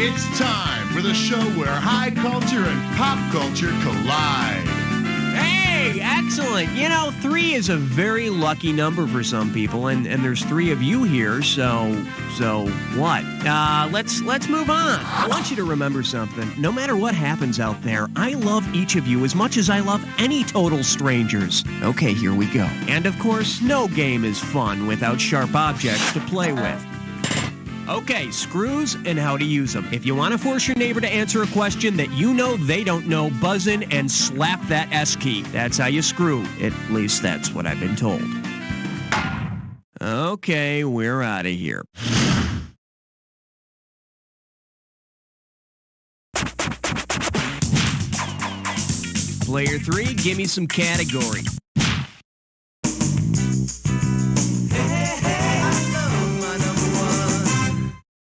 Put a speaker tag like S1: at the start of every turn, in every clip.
S1: It's time for the show where high culture and pop culture collide.
S2: Hey, excellent. You know, 3 is a very lucky number for some people, and there's 3 of you here, so what? Let's move on. I want you to remember something. No matter what happens out there, I love each of you as much as I love any total strangers. Okay, here we go. And of course, no game is fun without sharp objects to play with. Okay, screws and how to use them. If you want to force your neighbor to answer a question that you know they don't know, buzz in and slap that S key. That's how you screw. At least that's what I've been told. Okay, we're out of here. Player 3, give me some category.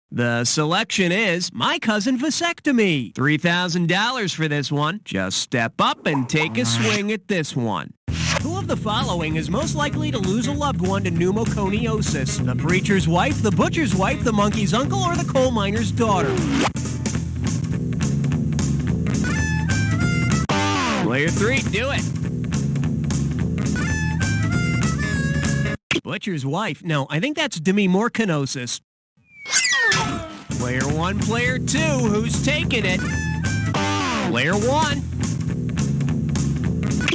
S2: The selection is My Cousin Vasectomy. $3,000 for this one. Just step up and take a swing at this one. Who of the following is most likely to lose a loved one to pneumoconiosis? The preacher's wife, the butcher's wife, the monkey's uncle, or the coal miner's daughter? Player 3, do it. Butcher's wife. No, I think that's demimorcanosis. Player 1, Player 2, who's taking it? Player 1.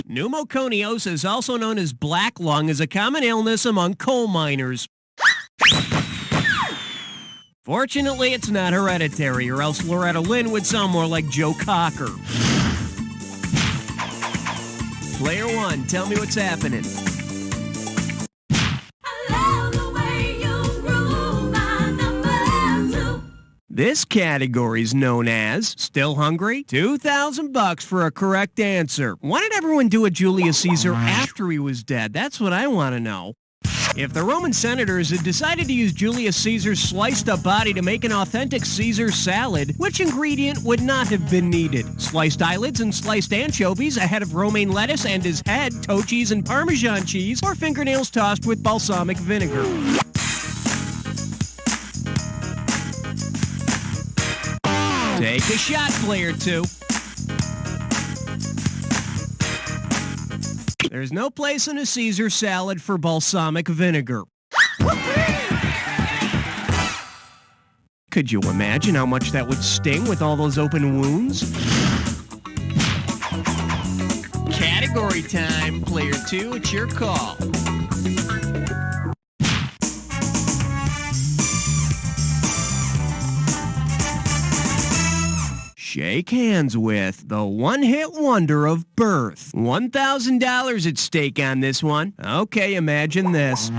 S2: Pneumoconiosis, also known as black lung, is a common illness among coal miners. Fortunately, it's not hereditary, or else Loretta Lynn would sound more like Joe Cocker. Player 1, tell me what's happening. This category is known as Still Hungry? $2,000 for a correct answer. Why did everyone do a Julius Caesar after he was dead? That's what I want to know. If the Roman senators had decided to use Julius Caesar's sliced up body to make an authentic Caesar salad, which ingredient would not have been needed? Sliced eyelids and sliced anchovies, a head of romaine lettuce and his head, toe cheese and Parmesan cheese, or fingernails tossed with balsamic vinegar? Take a shot, Player 2. There's no place in a Caesar salad for balsamic vinegar. Could you imagine how much that would sting with all those open wounds? Category time, Player 2, it's your call. Shake hands with the one-hit wonder of birth. $1,000 at stake on this one. Okay, imagine this.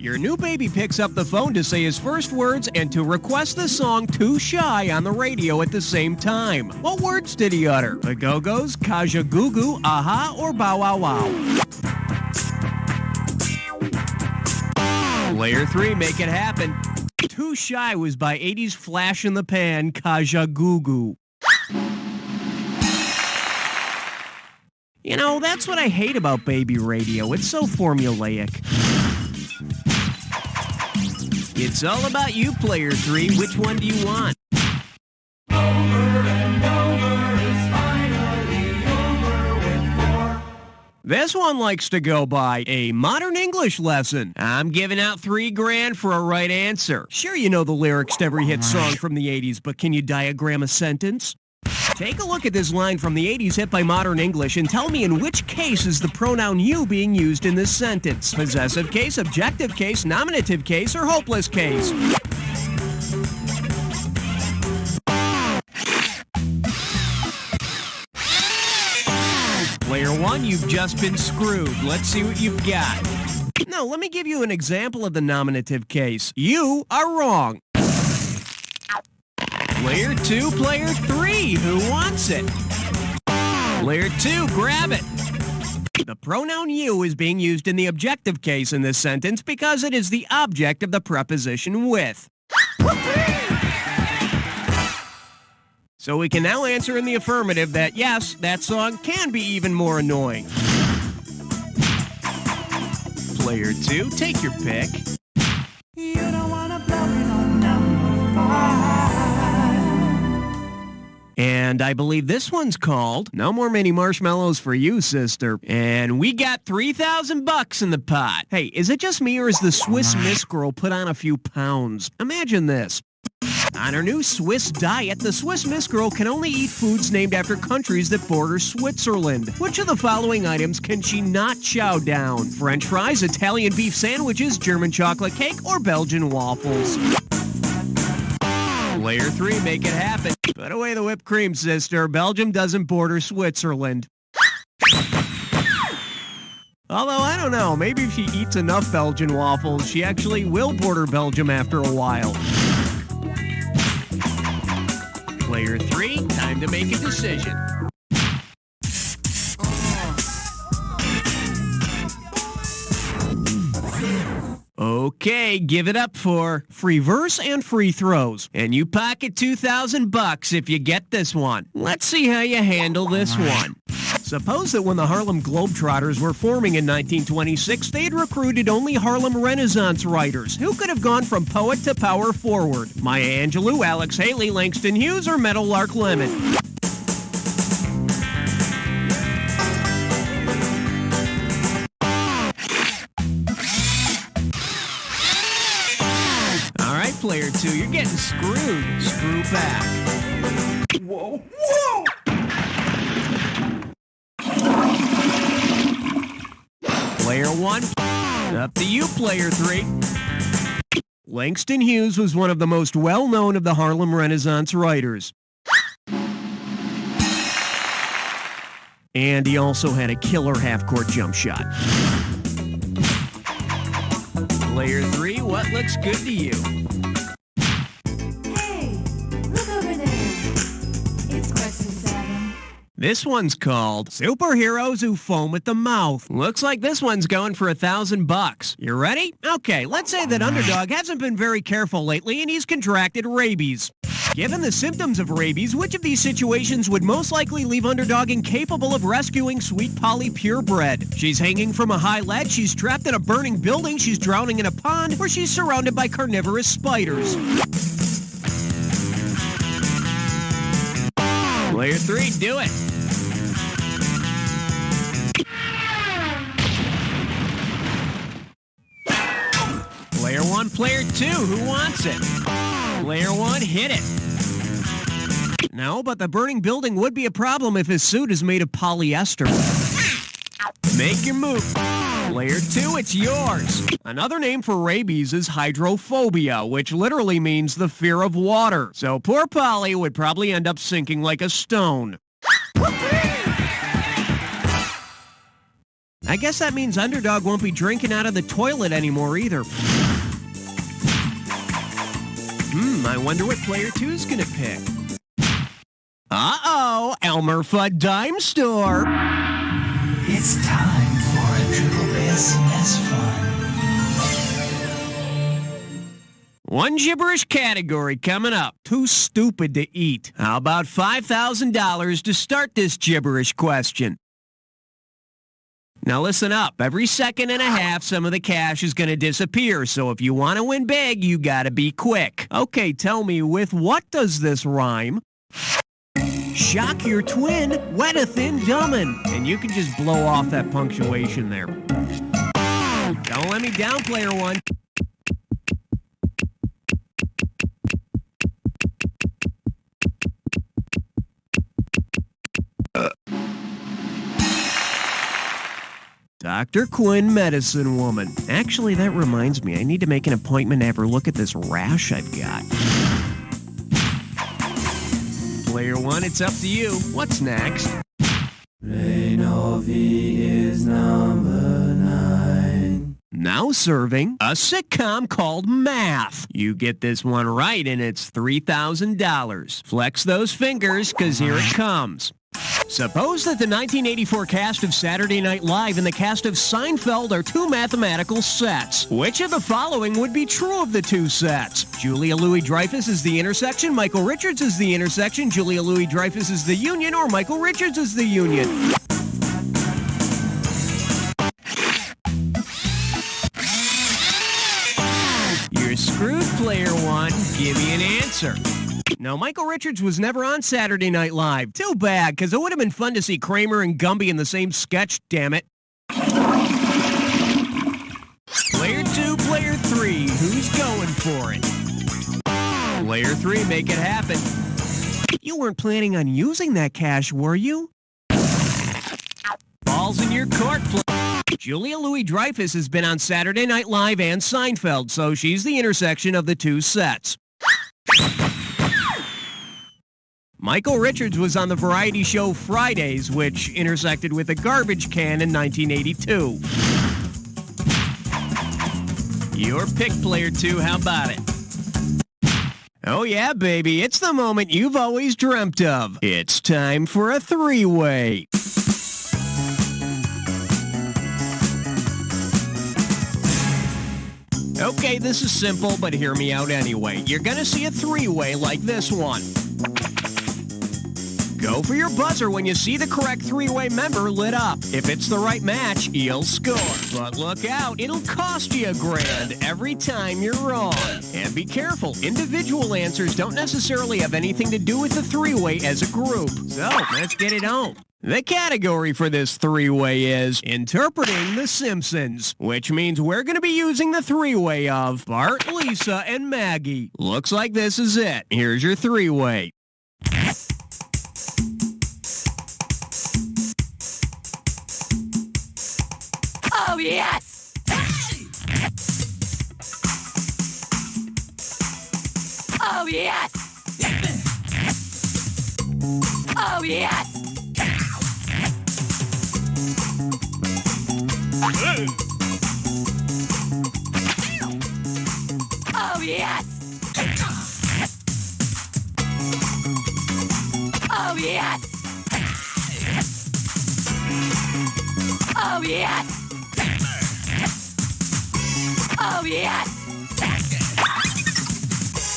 S2: Your new baby picks up the phone to say his first words and to request the song Too Shy on the radio at the same time. What words did he utter? The Go-Go's, Kaja Goo Goo, Aha, or Bow Wow Wow? Player 3, make it happen. Too Shy was by 80s flash in the pan Kaja Goo Goo. You know, that's what I hate about baby radio. It's so formulaic. It's all about you, Player 3. Which one do you want? Over and over is finally over with more. This one likes to go by a modern English lesson. I'm giving out $3,000 for a right answer. Sure, you know the lyrics to every hit song from the 80s, but can you diagram a sentence? Take a look at this line from the 80s hit by Modern English and tell me in which case is the pronoun you being used in this sentence. Possessive case, objective case, nominative case, or hopeless case. Player 1, you've just been screwed. Let's see what you've got. No, let me give you an example of the nominative case. You are wrong. Player 2, Player 3, who wants it? Player 2, grab it. The pronoun you is being used in the objective case in this sentence because it is the object of the preposition with. So we can now answer in the affirmative that, yes, that song can be even more annoying. Player 2, take your pick. You don't wanna blow it on number 5. And I believe this one's called No More Mini Marshmallows for You, Sister. And we got $3,000 in the pot. Hey, is it just me or is the Swiss Miss girl put on a few pounds? Imagine this. On her new Swiss diet, the Swiss Miss girl can only eat foods named after countries that border Switzerland. Which of the following items can she not chow down? French fries, Italian beef sandwiches, German chocolate cake, or Belgian waffles? Player 3, make it happen. Put away the whipped cream, sister. Belgium doesn't border Switzerland. Although, I don't know, maybe if she eats enough Belgian waffles, she actually will border Belgium after a while. Player 3, time to make a decision. Okay, give it up for free verse and free throws. And you pocket $2,000 if you get this one. Let's see how you handle this one. Suppose that when the Harlem Globetrotters were forming in 1926, they had recruited only Harlem Renaissance writers. Who could have gone from poet to power forward? Maya Angelou, Alex Haley, Langston Hughes, or Meadowlark Lemon? All right, player 2, you're getting screwed. Screw back. Whoa, whoa! Player 1, up to you, player 3. Langston Hughes was one of the most well-known of the Harlem Renaissance writers. And he also had a killer half-court jump shot. Player 3, what looks good to you?
S3: Hey, look over there. It's question 7.
S2: This one's called Superheroes Who Foam at the Mouth. Looks like this one's going for $1,000. You ready? Okay, let's say that Underdog hasn't been very careful lately and he's contracted rabies. Given the symptoms of rabies, which of these situations would most likely leave Underdog incapable of rescuing Sweet Polly purebred? She's hanging from a high ledge, she's trapped in a burning building, she's drowning in a pond, or she's surrounded by carnivorous spiders. Player 3, do it. Player 1, player 2, who wants it? Player 1, hit it. No, but the burning building would be a problem if his suit is made of polyester. Make your move. Player 2, it's yours. Another name for rabies is hydrophobia, which literally means the fear of water. So poor Polly would probably end up sinking like a stone. I guess that means Underdog won't be drinking out of the toilet anymore either. I wonder what player 2's gonna pick. Uh-oh, Elmer Fudd Dime Store.
S4: It's time for a triple SMS fun.
S2: One gibberish category coming up. Too stupid to eat. How about $5,000 to start this gibberish question? Now listen up. Every second and a half, some of the cash is going to disappear. So if you want to win big, you got to be quick. Okay, tell me, with what does this rhyme? Shock your twin, wetteth in dummin'. And you can just blow off that punctuation there. Don't let me down, player 1. Dr. Quinn, medicine woman. Actually, that reminds me, I need to make an appointment to have her look at this rash I've got. Player 1, it's up to you. What's next?
S4: Renovi is number 9.
S2: Now serving a sitcom called Math. You get this one right and it's $3,000. Flex those fingers, because here it comes. Suppose that the 1984 cast of Saturday Night Live and the cast of Seinfeld are two mathematical sets. Which of the following would be true of the two sets? Julia Louis-Dreyfus is the intersection, Michael Richards is the intersection, Julia Louis-Dreyfus is the union, or Michael Richards is the union? You're screwed, player 1. Give me an answer. No, Michael Richards was never on Saturday Night Live. Too bad, because it would have been fun to see Kramer and Gumby in the same sketch, damn it. Player 2, Player 3, who's going for it? Player 3, make it happen. You weren't planning on using that cash, were you? Ball's in your court, Julia Louis-Dreyfus has been on Saturday Night Live and Seinfeld, so she's the intersection of the two sets. Michael Richards was on the variety show Fridays, which intersected with a garbage can in 1982. Your pick, Player 2, how about it? Oh yeah, baby, it's the moment you've always dreamt of. It's time for a three-way. Okay, this is simple, but hear me out anyway. You're gonna see a three-way like this one. Go for your buzzer when you see the correct three-way member lit up. If it's the right match, you'll score. But look out, it'll cost you $1,000 every time you're wrong. And be careful, individual answers don't necessarily have anything to do with the three-way as a group. So, let's get it on. The category for this three-way is Interpreting The Simpsons, which means we're going to be using the three-way of Bart, Lisa, and Maggie. Looks like this is it. Here's your three-way.
S3: Oh, yes! Oh, yes! Oh, yes! Oh, yes! Oh, yes! Oh, yes! Oh, yes!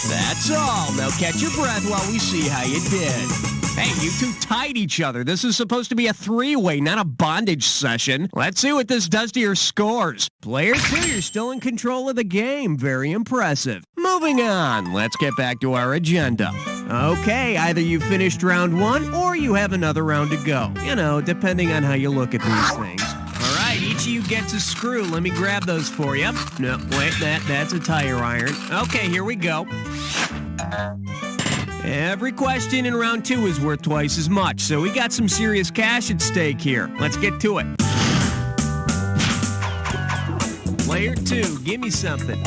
S2: That's all. Now catch your breath while we see how you did. Hey, you two tied each other. This is supposed to be a three-way, not a bondage session. Let's see what this does to your scores. Player 2, you're still in control of the game. Very impressive. Moving on. Let's get back to our agenda. Okay, either you finished round 1 or you have another round to go. You know, depending on how you look at these things. All right, each of you gets a screw. Let me grab those for you. No, wait, that's a tire iron. Okay, here we go. Every question in round 2 is worth twice as much, so we got some serious cash at stake here. Let's get to it. Player 2, give me something.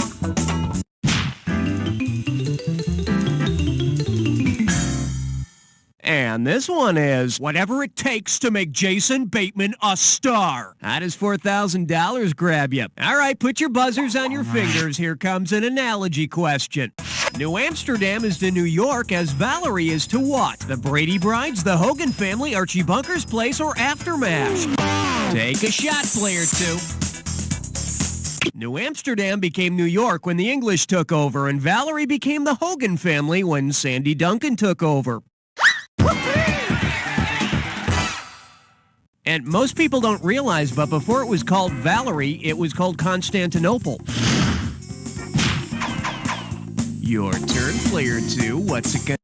S2: And this one is Whatever It Takes to Make Jason Bateman a Star. How does $4,000 grab you? All right, put your buzzers on your fingers. Here comes an analogy question. New Amsterdam is to New York as Valerie is to what? The Brady Brides, the Hogan family, Archie Bunker's place, or Aftermath? Take a shot, Player 2. New Amsterdam became New York when the English took over, and Valerie became the Hogan family when Sandy Duncan took over. And most people don't realize, but before it was called Valerie, it was called Constantinople. Your turn, Player 2. What's it gonna...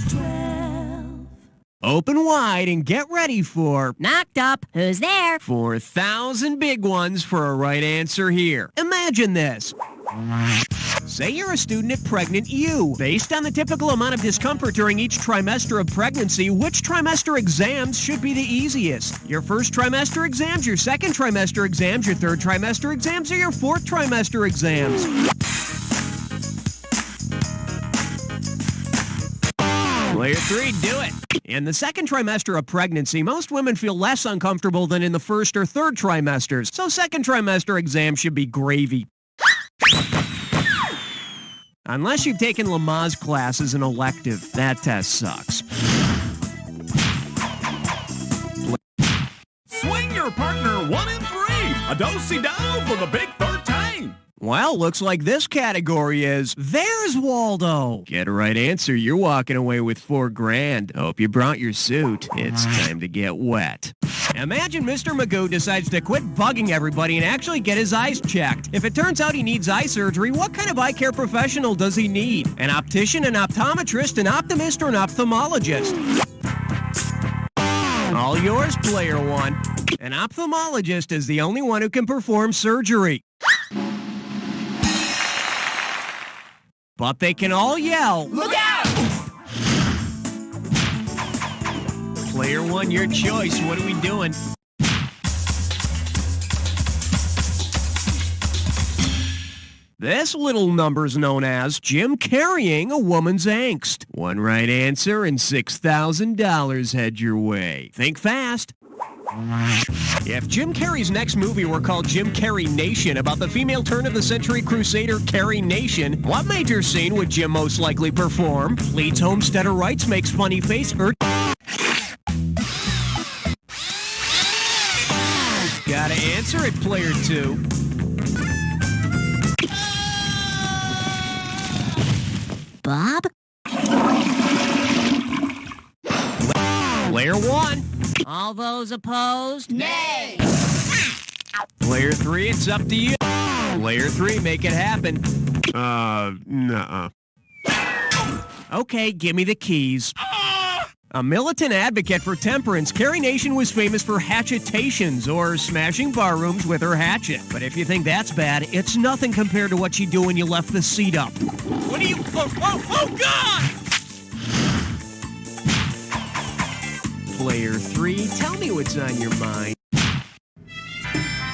S3: 12.
S2: Open wide and get ready for...
S3: Knocked up. Who's there?
S2: 4,000 big ones for a right answer here. Imagine this. Say you're a student at Pregnant U. Based on the typical amount of discomfort during each trimester of pregnancy, which trimester exams should be the easiest? Your first trimester exams, your second trimester exams, your third trimester exams, or your fourth trimester exams? Player 3, do it. In the second trimester of pregnancy, most women feel less uncomfortable than in the first or third trimesters, so second trimester exams should be gravy. Unless you've taken Lamaze class as an elective. That test sucks.
S5: Swing your partner 1 and 3. A do-si-do for the big 13.
S2: Well, looks like this category is There's Waldo. Get a right answer, you're walking away with $4,000. Hope you brought your suit. It's time to get wet. Imagine Mr. Magoo decides to quit bugging everybody and actually get his eyes checked. If it turns out he needs eye surgery, what kind of eye care professional does he need? An optician, an optometrist, an optimist, or an ophthalmologist? All yours, player one. An ophthalmologist is the only one who can perform surgery. But they can all yell, "Look out!" Player one, your choice. What are we doing? This little number's known as Jim carrying a woman's angst. One right answer and $6,000 head your way. Think fast. If Jim Carrey's next movie were called Jim Carrey Nation, about the female turn-of-the-century crusader Carrie Nation, what major scene would Jim most likely perform? Leads homesteader rights, makes funny face, or... Gotta answer it, player two.
S5: Bob?
S2: Player one.
S5: All those opposed?
S3: Nay!
S2: Player three, it's up to you. Player three, make it happen.
S1: Nuh-uh.
S2: Okay, give me the keys. A militant advocate for temperance, Carrie Nation was famous for hatchetations, or smashing barrooms with her hatchet. But if you think that's bad, it's nothing compared to what she'd do when you left the seat up. What are you... Oh, God! Player three, tell me what's on your mind.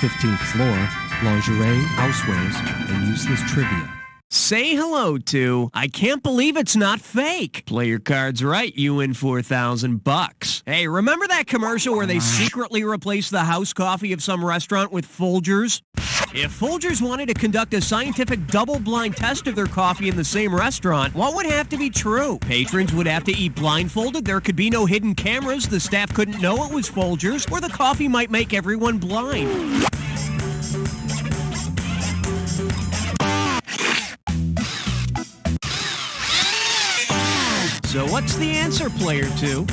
S6: 15th floor, lingerie, housewares, and useless trivia.
S2: Say hello to, I can't believe it's not fake. Play your cards right, you win $4,000. Hey, remember that commercial where they secretly replaced the house coffee of some restaurant with Folgers? If Folgers wanted to conduct a scientific double-blind test of their coffee in the same restaurant, what would have to be true? Patrons would have to eat blindfolded, there could be no hidden cameras, the staff couldn't know it was Folgers, or the coffee might make everyone blind. So what's the answer, player two?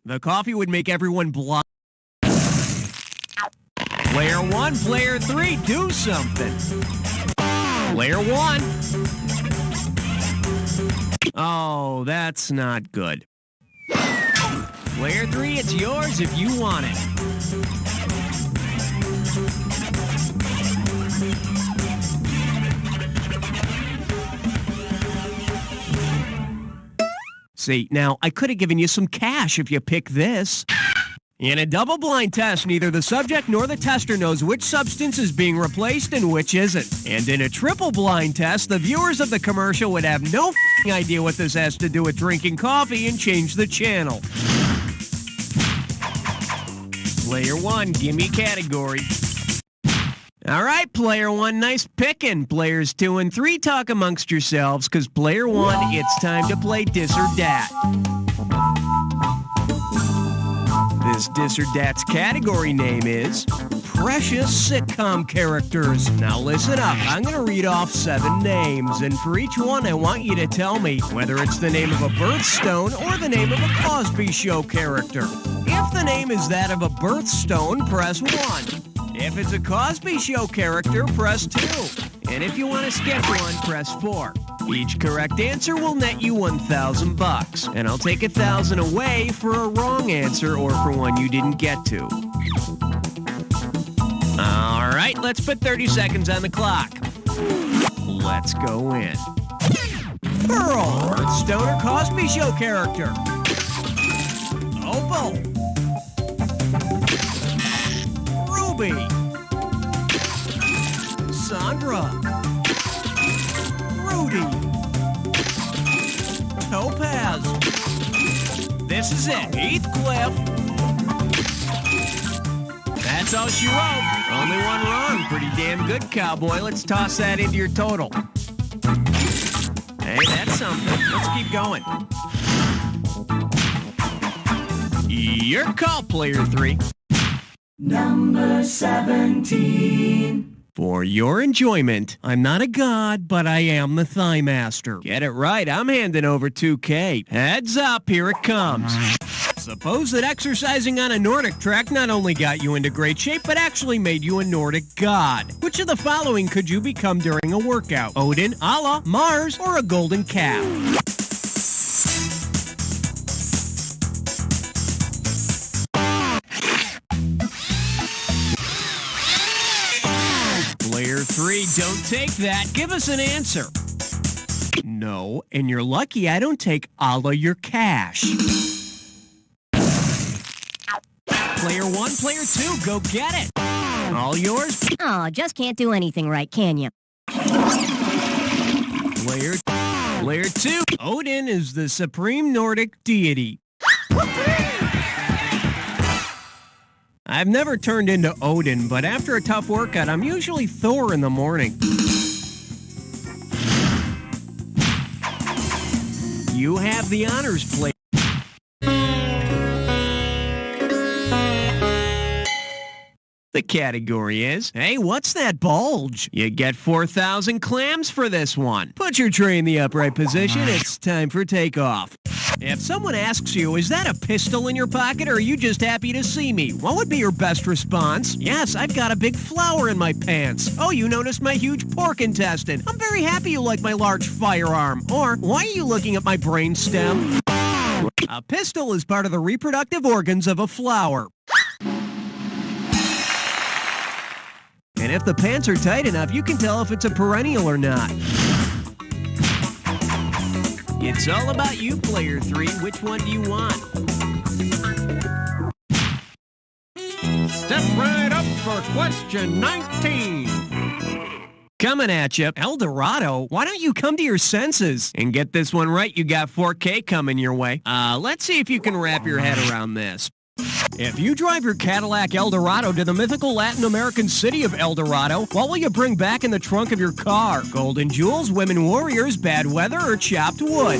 S2: The coffee would make everyone blind. Player one, player three, do something. Player one. Oh, that's not good. Player three, it's yours if you want it. See, now, I could have given you some cash if you pick this. In a double-blind test, neither the subject nor the tester knows which substance is being replaced and which isn't. And in a triple-blind test, the viewers of the commercial would have no idea what this has to do with drinking coffee and change the channel. Player one, give me category. All right, player one, nice picking. Players two and three, talk amongst yourselves, because player one, it's time to play Dis or Dat. This Dis or Dat's category name is Precious Sitcom Characters. Now listen up, I'm going to read off 7 names, and for each one, I want you to tell me whether it's the name of a birthstone or the name of a Cosby Show character. If the name is that of a birthstone, press 1. If it's a Cosby Show character, press 2. And if you want to skip one, press 4. Each correct answer will net you $1,000, and I'll take $1,000 away for a wrong answer or for one you didn't get to. All right, let's put 30 seconds on the clock. Let's go in. Pearl, Birthstone or Cosby Show character. Opal. Ruby. Sandra. Rudy. Topaz. This is it. Heathcliff. That's all she wrote. Only one wrong. Pretty damn good, cowboy. Let's toss that into your total. Hey, that's something. Let's keep going. Your call, player 3.
S4: Number 17.
S2: For your enjoyment, I'm not a god, but I am the Thigh Master. Get it right, I'm handing over 2K. Heads up, here it comes. Suppose that exercising on a Nordic trek not only got you into great shape, but actually made you a Nordic god. Which of the following could you become during a workout? Odin, Allah, Mars, or a golden calf? Player 3, don't take that. Give us an answer. No, and you're lucky I don't take Allah your cash. Player 1, Player 2, go get it. All yours.
S5: Oh, just can't do anything right, can you?
S2: Player 2, Odin is the supreme Nordic deity. I've never turned into Odin, but after a tough workout, I'm usually Thor in the morning. You have the honors, player. The category is, hey, what's that bulge? You get 4,000 clams for this one. Put your tray in the upright position. It's time for takeoff. If someone asks you, is that a pistol in your pocket or are you just happy to see me? What would be your best response? Yes, I've got a big flower in my pants. Oh, you noticed my huge pork intestine. I'm very happy you like my large firearm. Or, why are you looking at my brainstem? A pistol is part of the reproductive organs of a flower. And if the pants are tight enough, you can tell if it's a perennial or not. It's all about you, Player 3. Which one do you want? Step right up for question 19. Coming at you, El Dorado. Why don't you come to your senses? And get this one right, you got 4K coming your way. Let's see if you can wrap your head around this. If you drive your Cadillac Eldorado to the mythical Latin American city of El Dorado, what will you bring back in the trunk of your car? Golden jewels, women warriors, bad weather, or chopped wood?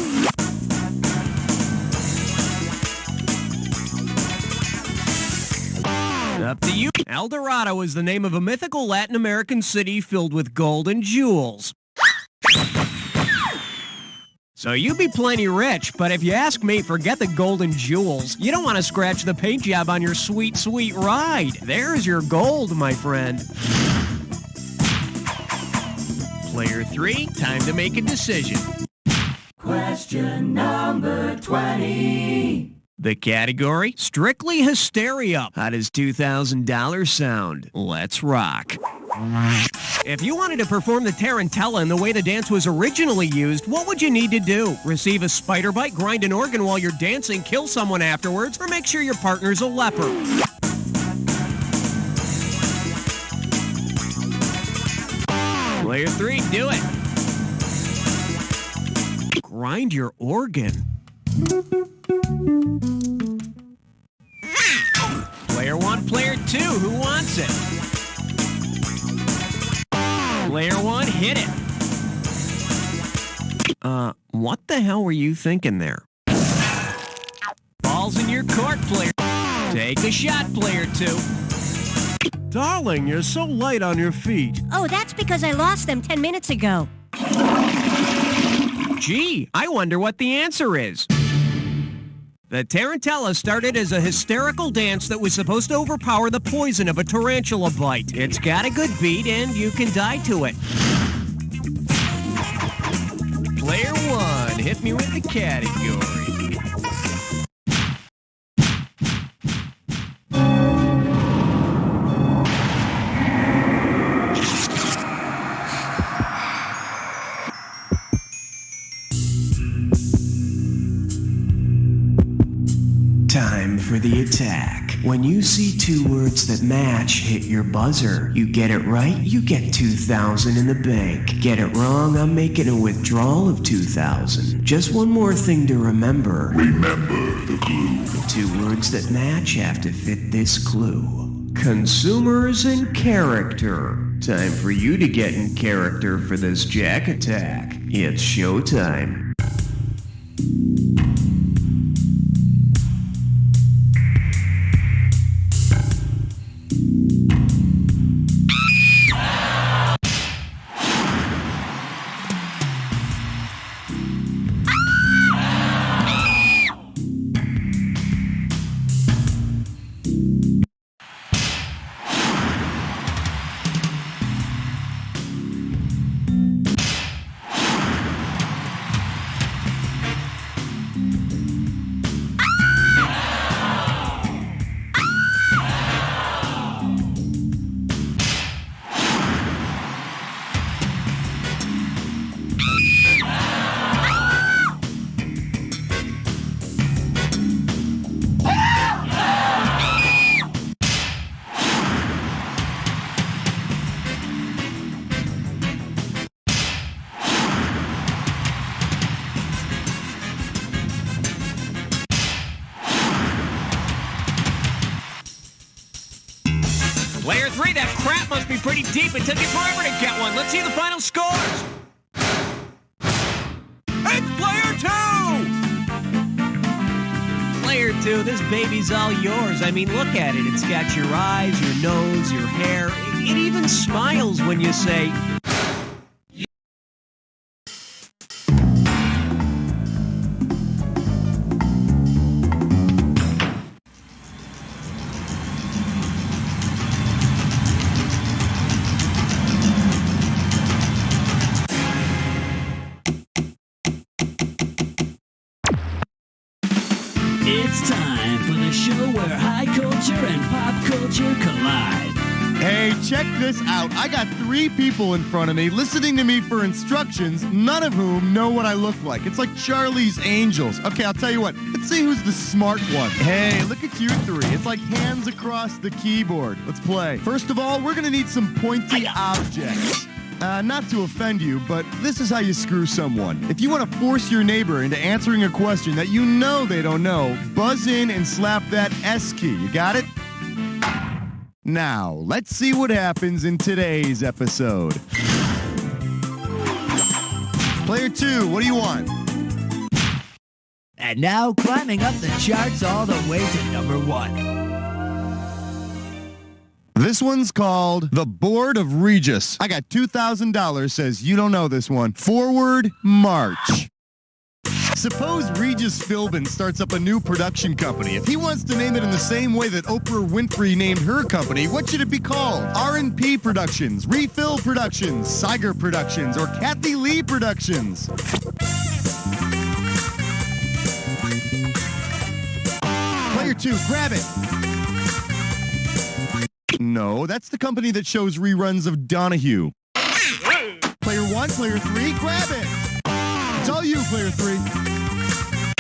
S2: Up to you. El Dorado is the name of a mythical Latin American city filled with golden jewels. So you be plenty rich, but if you ask me, forget the golden jewels. You don't want to scratch the paint job on your sweet, sweet ride. There's your gold, my friend. Player 3, time to make a decision.
S4: Question number 20.
S2: The category, strictly hysteria. How does $2,000 sound? Let's rock. If you wanted to perform the tarantella in the way the dance was originally used, what would you need to do? Receive a spider bite, grind an organ while you're dancing, kill someone afterwards, or make sure your partner's a leper? Player 3, do it. Grind your organ. Player 1, Player 2, who wants it? Player 1, hit it. What the hell were you thinking there? Ball's in your court, Player. Take a shot, Player 2. Darling, you're so light on your feet.
S5: Oh, that's because I lost them 10 minutes ago.
S2: Gee, I wonder what the answer is. The tarantella started as a hysterical dance that was supposed to overpower the poison of a tarantula bite. It's got a good beat, and you can die to it. Player 1, hit me with the category. Time for the attack. When you see two words that match, hit your buzzer. You get it right, you get 2,000 in the bank. Get it wrong, I'm making a withdrawal of 2,000. Just one more thing to remember.
S1: Remember the clue.
S2: The two words that match have to fit this clue. Consumers and character. Time for you to get in character for this jack attack. It's showtime. pretty deep. It took you forever to get one. Let's see the final scores. It's player 2! Player 2, this baby's all yours. I mean, look at it. It's got your eyes, your nose, your hair. It even smiles when you say...
S4: It's time for the show where high culture and pop culture collide.
S1: Hey, check this out. I got 3 people in front of me listening to me for instructions, none of whom know what I look like. It's like Charlie's Angels. Okay, I'll tell you what. Let's see who's the smart one. Hey, look at you 3. It's like hands across the keyboard. Let's play. First of all, we're going to need some pointy objects. Not to offend you, but this is how you screw someone. If you want to force your neighbor into answering a question that you know they don't know, buzz in and slap that S key. You got it? Now, let's see what happens in today's episode. Player 2, what do you want?
S4: And now climbing up the charts all the way to number 1.
S1: This one's called The Board of Regis. I got $2,000, says you don't know this one. Forward march. Suppose Regis Philbin starts up a new production company. If he wants to name it in the same way that Oprah Winfrey named her company, what should it be called? R&P Productions, Refill Productions, Siger Productions, or Kathy Lee Productions? Player 2, grab it. No, that's the company that shows reruns of Donahue. Player 1, Player 3, grab it. It's all you, Player 3.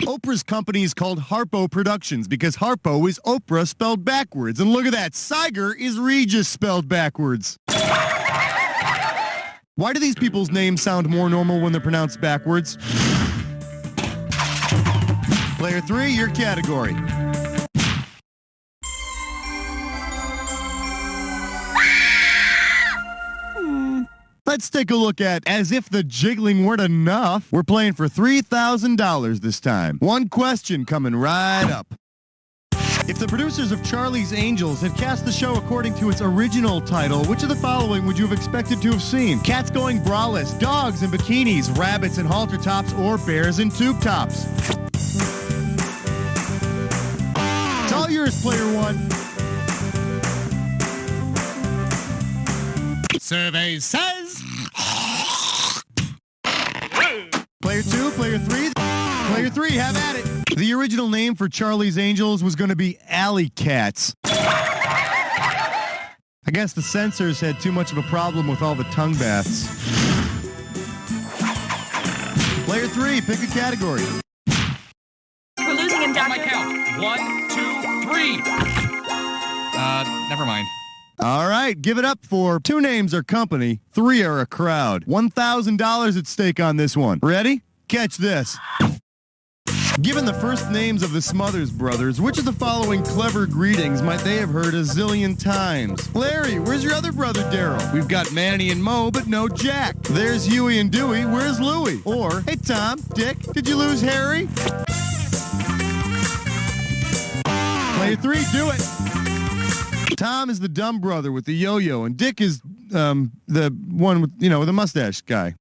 S1: Oprah's company is called Harpo Productions because Harpo is Oprah spelled backwards. And look at that, Siger is Regis spelled backwards. Why do these people's names sound more normal when they're pronounced backwards? Player 3, your category. Let's take a look at As If the Jiggling Weren't Enough. We're playing for $3,000 this time. One question coming right up. If the producers of Charlie's Angels had cast the show according to its original title, which of the following would you have expected to have seen? Cats going braless, dogs in bikinis, rabbits in halter tops, or bears in tube tops? It's all yours, Player 1. Survey says... Player 2, Player 3. Player 3, have at it. The original name for Charlie's Angels was going to be Alley Cats. I guess the censors had too much of a problem with all the tongue baths. Player 3, pick a category.
S7: We're losing him, Doctor.
S8: On my count. 1, 2, 3. Never mind.
S1: All right, give it up for 2 names are company, 3 are a crowd. $1,000 at stake on this one. Ready? Catch this. Given the first names of the Smothers Brothers, which of the following clever greetings might they have heard a zillion times? Larry, where's your other brother Daryl? We've got Manny and Mo, but no Jack. There's Huey and Dewey, where's Louie? Or, hey Tom, Dick, did you lose Harry? Player 3, do it. Tom is the dumb brother with the yo-yo, and Dick is the one with, with the mustache guy.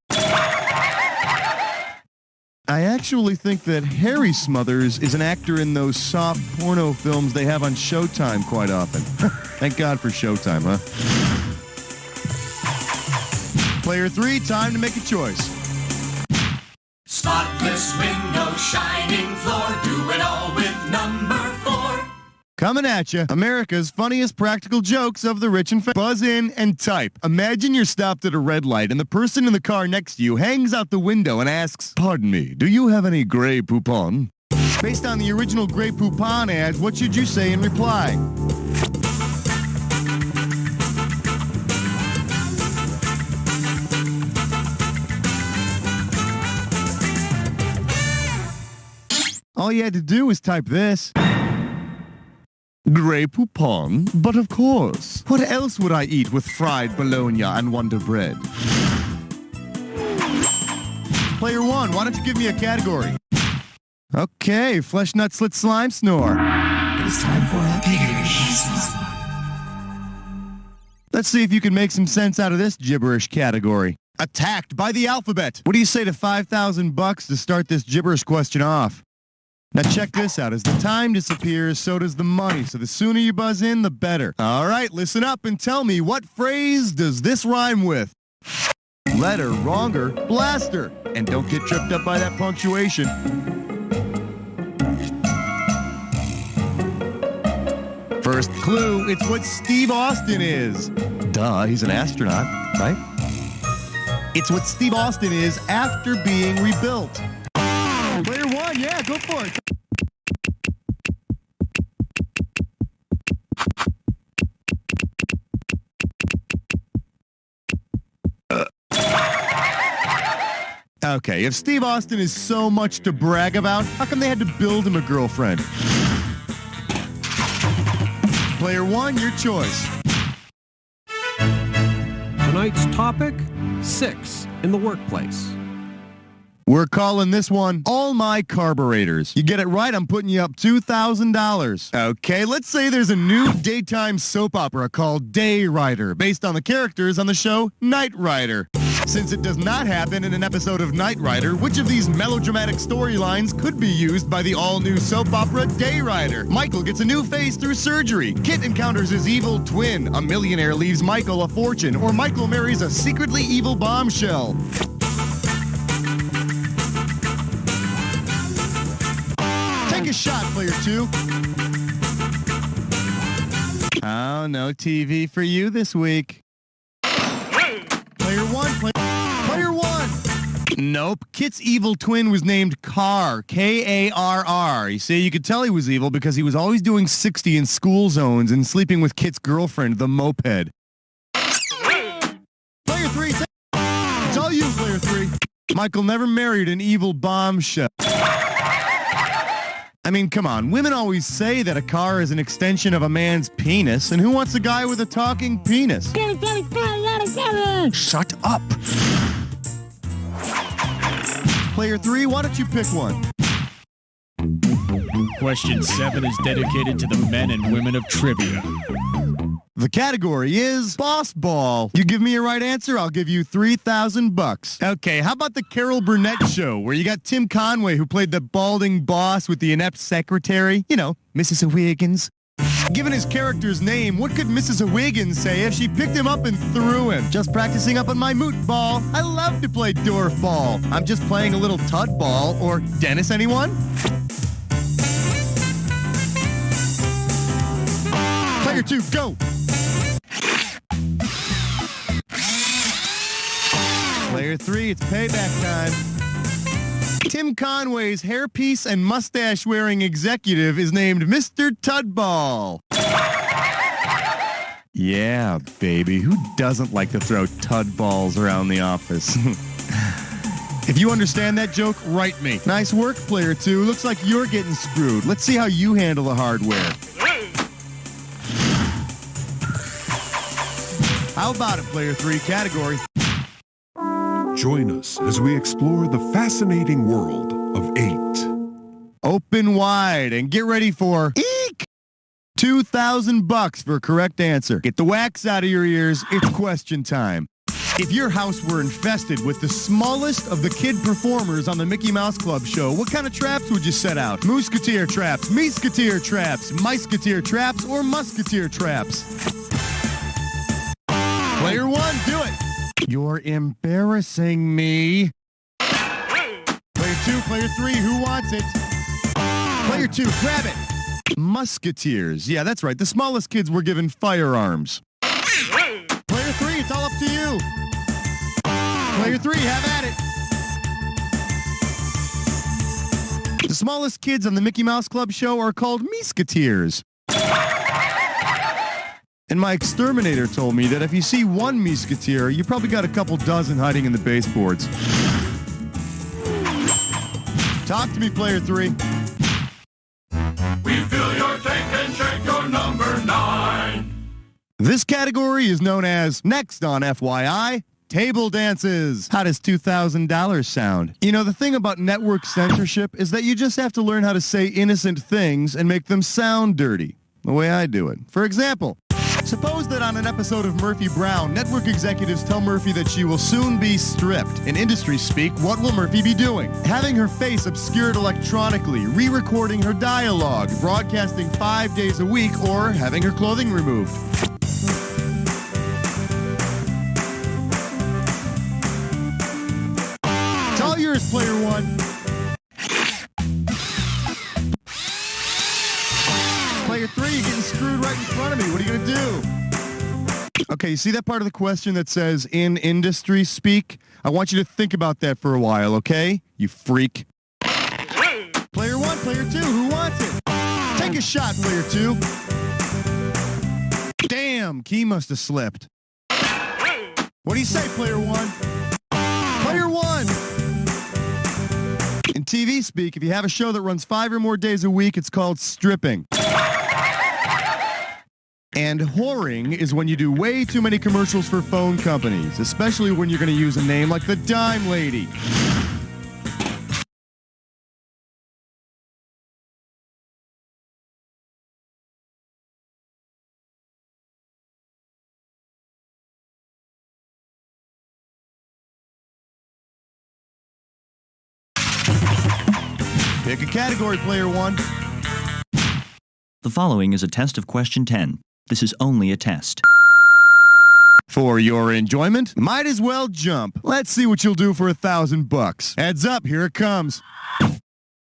S1: I actually think that Harry Smothers is an actor in those soft porno films they have on Showtime quite often. Thank God for Showtime, huh? Player 3, time to make a choice.
S4: Spotless window, shining floor, do it all with number 4.
S1: Coming at you, America's funniest practical jokes of the rich and famous. Buzz in and type. Imagine you're stopped at a red light and the person in the car next to you hangs out the window and asks, "Pardon me, do you have any Grey Poupon?" Based on the original Grey Poupon ads, what should you say in reply? All you had to do was type this. Grey Poupon, but of course. What else would I eat with fried bologna and Wonder Bread? Player 1, why don't you give me a category? Okay, Flesh Nut Slit Slime Snore.
S4: It's time for a gibberish.
S1: Let's see if you can make some sense out of this gibberish category. Attacked by the alphabet. What do you say to $5,000 to start this gibberish question off? Now check this out. As the time disappears, so does the money. So the sooner you buzz in, the better. All right, listen up and tell me, what phrase does this rhyme with? Letter, wronger, blaster. And don't get tripped up by that punctuation. First clue, it's what Steve Austin is. Duh, he's an astronaut, right? It's what Steve Austin is after being rebuilt. Player 1, yeah, go for it. Okay, if Steve Austin is so much to brag about, how come they had to build him a girlfriend? Player 1, your choice.
S6: Tonight's topic, 6 in the workplace.
S1: We're calling this one All My Carburetors. You get it right, I'm putting you up $2,000. Okay, let's say there's a new daytime soap opera called Day Rider, based on the characters on the show Knight Rider. Since it does not happen in an episode of Knight Rider, which of these melodramatic storylines could be used by the all-new soap opera Day Rider? Michael gets a new face through surgery. Kit encounters his evil twin. A millionaire leaves Michael a fortune. Or Michael marries a secretly evil bombshell. Take a shot, player 2. Oh, no TV for you this week. Player 1, player 1. Nope. Kit's evil twin was named Carr, K-A-R-R. You see, you could tell he was evil because he was always doing 60 in school zones and sleeping with Kit's girlfriend, the moped. Player 3, it's all you, player 3. Michael never married an evil bombshell. I mean, come on. Women always say that a car is an extension of a man's penis, and who wants a guy with a talking penis? Shut up. Player 3, why don't you pick one?
S9: Question 7 is dedicated to the men and women of trivia.
S1: The category is Boss Ball. You give me a right answer, I'll give you $3,000. Okay, how about the Carol Burnett show, where you got Tim Conway, who played the balding boss with the inept secretary? You know, Mrs. O'Higgins. Given his character's name, what could Mrs. O'Higgins say if she picked him up and threw him? Just practicing up on my moot ball. I love to play dwarf ball. I'm just playing a little tud ball. Or Dennis, anyone? Player 2, go. Player 3, it's payback time. Tim Conway's hairpiece and mustache-wearing executive is named Mr. Tudball. Yeah, baby. Who doesn't like to throw tud balls around the office? If you understand that joke, write me. Nice work, player 2. Looks like you're getting screwed. Let's see how you handle the hardware. How about it, player 3? Category.
S10: Join us as we explore the fascinating world of 8.
S1: Open wide and get ready for eek! $2,000 for a correct answer. Get the wax out of your ears. It's question time. If your house were infested with the smallest of the kid performers on the Mickey Mouse Club show, what kind of traps would you set out? Mousquetaire traps, Meesketeer traps, Miceketeer traps, or Musketeer traps? Player 1, do it. You're embarrassing me. Player 2, player 3, who wants it? Player 2, grab it. Musketeers. Yeah, that's right. The smallest kids were given firearms. Player 3, it's all up to you. Player 3, have at it. The smallest kids on the Mickey Mouse Club show are called Meesketeers. And my exterminator told me that if you see one Meesketeer, you probably got a couple dozen hiding in the baseboards. Talk to me, player 3.
S11: We fill your tank and check your
S1: This category is known as Next on FYI. Table dances. How does $2,000 sound? You know, the thing about network censorship is that you just have to learn how to say innocent things and make them sound dirty. The way I do it. For example, suppose that on an episode of Murphy Brown, network executives tell Murphy that she will soon be stripped. In industry speak, what will Murphy be doing? Having her face obscured electronically, re-recording her dialogue, broadcasting 5 days a week, or having her clothing removed. It's all yours, player one. Player three, you're getting screwed right in front of me. What are you going to do? Okay, you see that part of the question that says, in industry speak? I want you to think about that for a while, okay? You freak. Player one, player two, who wants it? Take a shot, player two. Damn, key must have slipped. What do you say, player one? Player one! In TV speak, if you have a show that runs 5 or more days a week, it's called stripping. And whoring is when you do way too many commercials for phone companies, especially when you're going to use a name like the Dime Lady. Pick a category, player one.
S11: The following is a test of question 10. This is only a test.
S1: For your enjoyment, might as well jump. Let's see what you'll do for $1,000. Heads up, here it comes.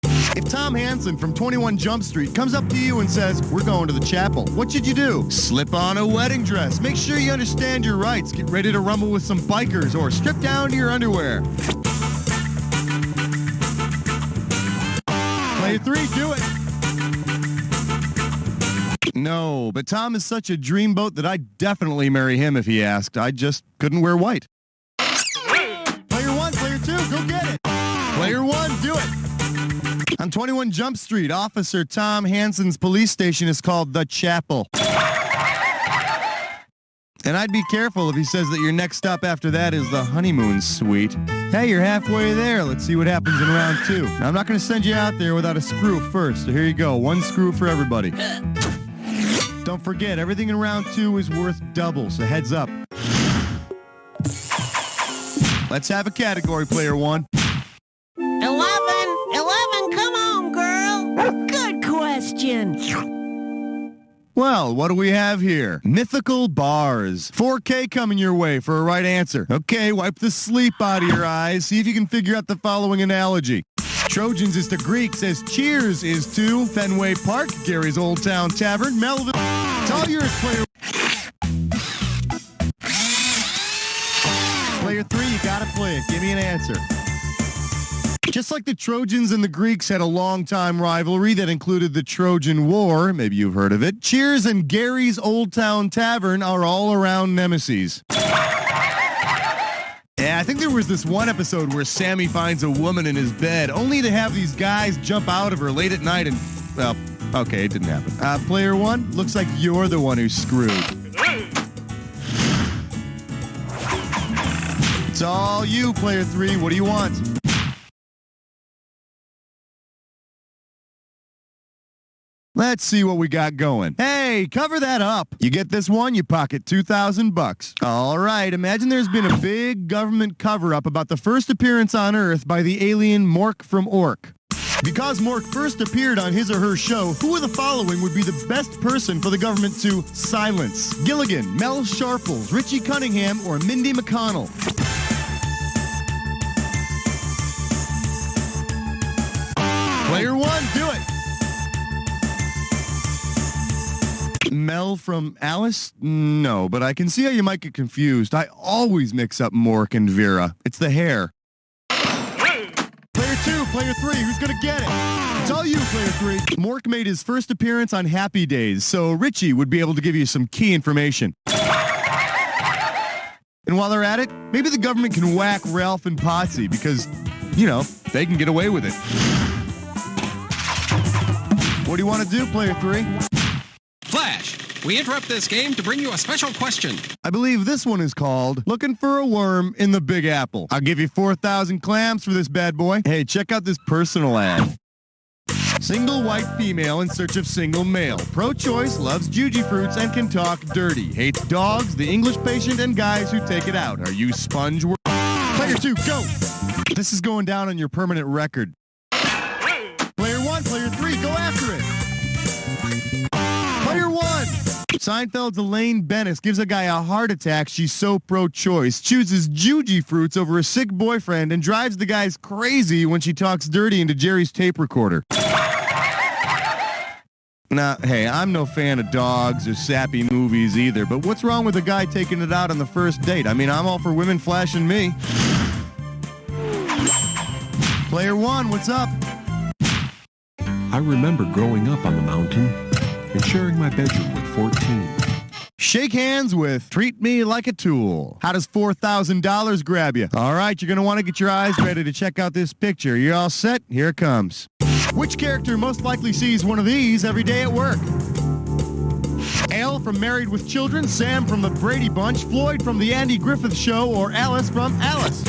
S1: If Tom Hansen from 21 Jump Street comes up to you and says, "We're going to the chapel," what should you do? Slip on a wedding dress. Make sure you understand your rights. Get ready to rumble with some bikers or strip down to your underwear. Player three, do it. No, but Tom is such a dreamboat that I'd definitely marry him if he asked. I just couldn't wear white. Player one, player two, go get it. Player one, do it. On 21 Jump Street, Officer Tom Hansen's police station is called The Chapel. And I'd be careful if he says that your next stop after that is the honeymoon suite. Hey, you're halfway there. Let's see what happens in round two. Now, I'm not going to send you out there without a screw first, so here you go. One screw for everybody. Don't forget, everything in round two is worth double, so heads up. Let's have a category, player one.
S5: 11, come on, girl. Good question.
S1: Well, what do we have here? Mythical bars. 4K coming your way for a right answer. Okay, wipe the sleep out of your eyes. See if you can figure out the following analogy. Trojans is to Greeks as Cheers is to Fenway Park, Gary's Old Town Tavern, Melville. It's all yours, player. Player three, you gotta play it. Give me an answer. Just like the Trojans and the Greeks had a long-time rivalry that included the Trojan War, maybe you've heard of it, Cheers and Gary's Old Town Tavern are all-around nemeses. Yeah, I think there was this one episode where Sammy finds a woman in his bed, only to have these guys jump out of her late at night and, well, okay, it didn't happen. Player one, looks like you're the one who's screwed. It's all you, player three. What do you want? Let's see what we got going. Hey, cover that up. You get this one, you pocket $2,000. All right, imagine there's been a big government cover-up about the first appearance on Earth by the alien Mork from Ork. Because Mork first appeared on his or her show, who of the following would be the best person for the government to silence? Gilligan, Mel Sharples, Richie Cunningham, or Mindy McConnell? Player one, do it. Mel from Alice? No, but I can see how you might get confused. I always mix up Mork and Vera. It's the hair. Player two, player three, who's gonna get it? It's all you, player three. Mork made his first appearance on Happy Days, so Richie would be able to give you some key information. And while they're at it, maybe the government can whack Ralph and Potsy because, you know, they can get away with it. What do you want to do, player three?
S8: Flash, We interrupt this game to bring you a special question.
S1: I believe this one is called Looking for a Worm in the Big Apple. I'll give you 4,000 clams for this bad boy. Hey, check out this personal ad. Single white female in search of single male. Pro-choice, loves juji fruits, and can talk dirty. Hates dogs, the English patient, and guys who take it out. Are you sponge? Player 2, go! This is going down on your permanent record. Player 1, player 3, go after it! Player 1! Seinfeld's Elaine Bennis gives a guy a heart attack. She's so pro-choice. Chooses juji fruits over a sick boyfriend and drives the guys crazy when she talks dirty into Jerry's tape recorder. Now, hey, I'm no fan of dogs or sappy movies either, but what's wrong with a guy taking it out on the first date? I mean, I'm all for women flashing me. Player 1, what's up?
S10: I remember growing up on the mountain and sharing my bedroom with 14.
S1: Shake hands with Treat Me Like a Tool. How does $4,000 grab you? All right, you're going to want to get your eyes ready to check out this picture. You all set? Here it comes. Which character most likely sees one of these every day at work? Al from Married with Children, Sam from the Brady Bunch, Floyd from the Andy Griffith Show, or Alice from Alice?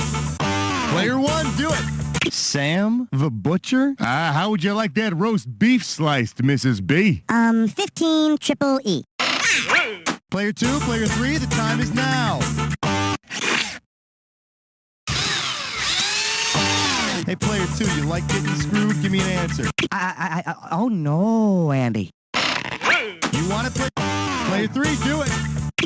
S1: Player 1, do it. Sam the Butcher? How would you like that roast beef sliced, Mrs. B?
S12: 15 triple E.
S1: Player 2, player 3, the time is now. Hey, player 2, you like getting screwed? Give me an answer.
S12: Oh no, Andy.
S1: You want to play? Player 3, do it.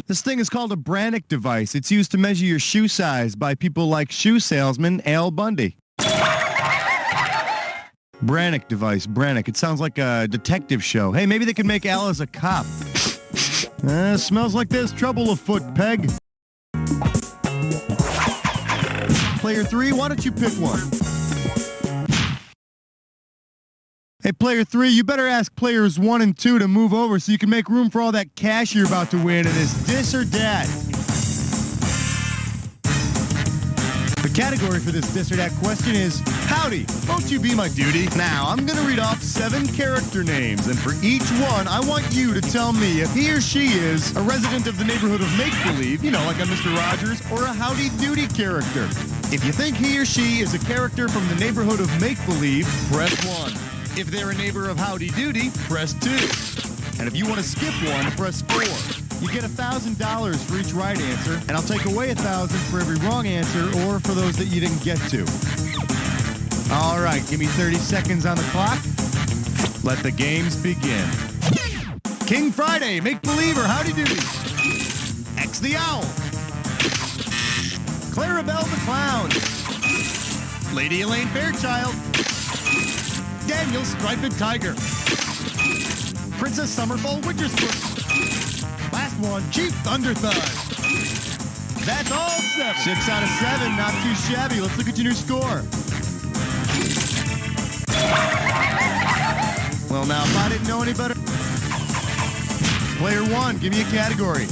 S1: This thing is called a Brannick device. It's used to measure your shoe size by people like shoe salesman Al Bundy. Brannick device, Brannick. It sounds like a detective show. Hey, maybe they could make Al as a cop. Smells like there's trouble afoot, Peg. Player 3, why don't you pick one? Hey, player 3, you better ask players 1 and 2 to move over so you can make room for all that cash you're about to win in this or that. The category for this or that question is, howdy, won't you be my duty? Now, I'm going to read off 7 character names, and for each one, I want you to tell me if he or she is a resident of the neighborhood of make-believe, you know, like a Mr. Rogers, or a howdy-doody character. If you think he or she is a character from the neighborhood of make-believe, press 1. If they're a neighbor of Howdy Doody, press 2. And if you want to skip one, press 4. You get $1,000 for each right answer, and I'll take away $1,000 for every wrong answer or for those that you didn't get to. All right, give me 30 seconds on the clock. Let the games begin. King Friday, Make Believe or Howdy Doody. X the Owl. Clarabelle the Clown. Lady Elaine Fairchild. Daniel Striped Tiger. Princess Summerfall Wintersfoot. Last one, Chief Thunderthud. That's all 7. 6 out of 7, not too shabby. Let's look at your new score. Well, now, if I didn't know any better. Player 1, give me a category.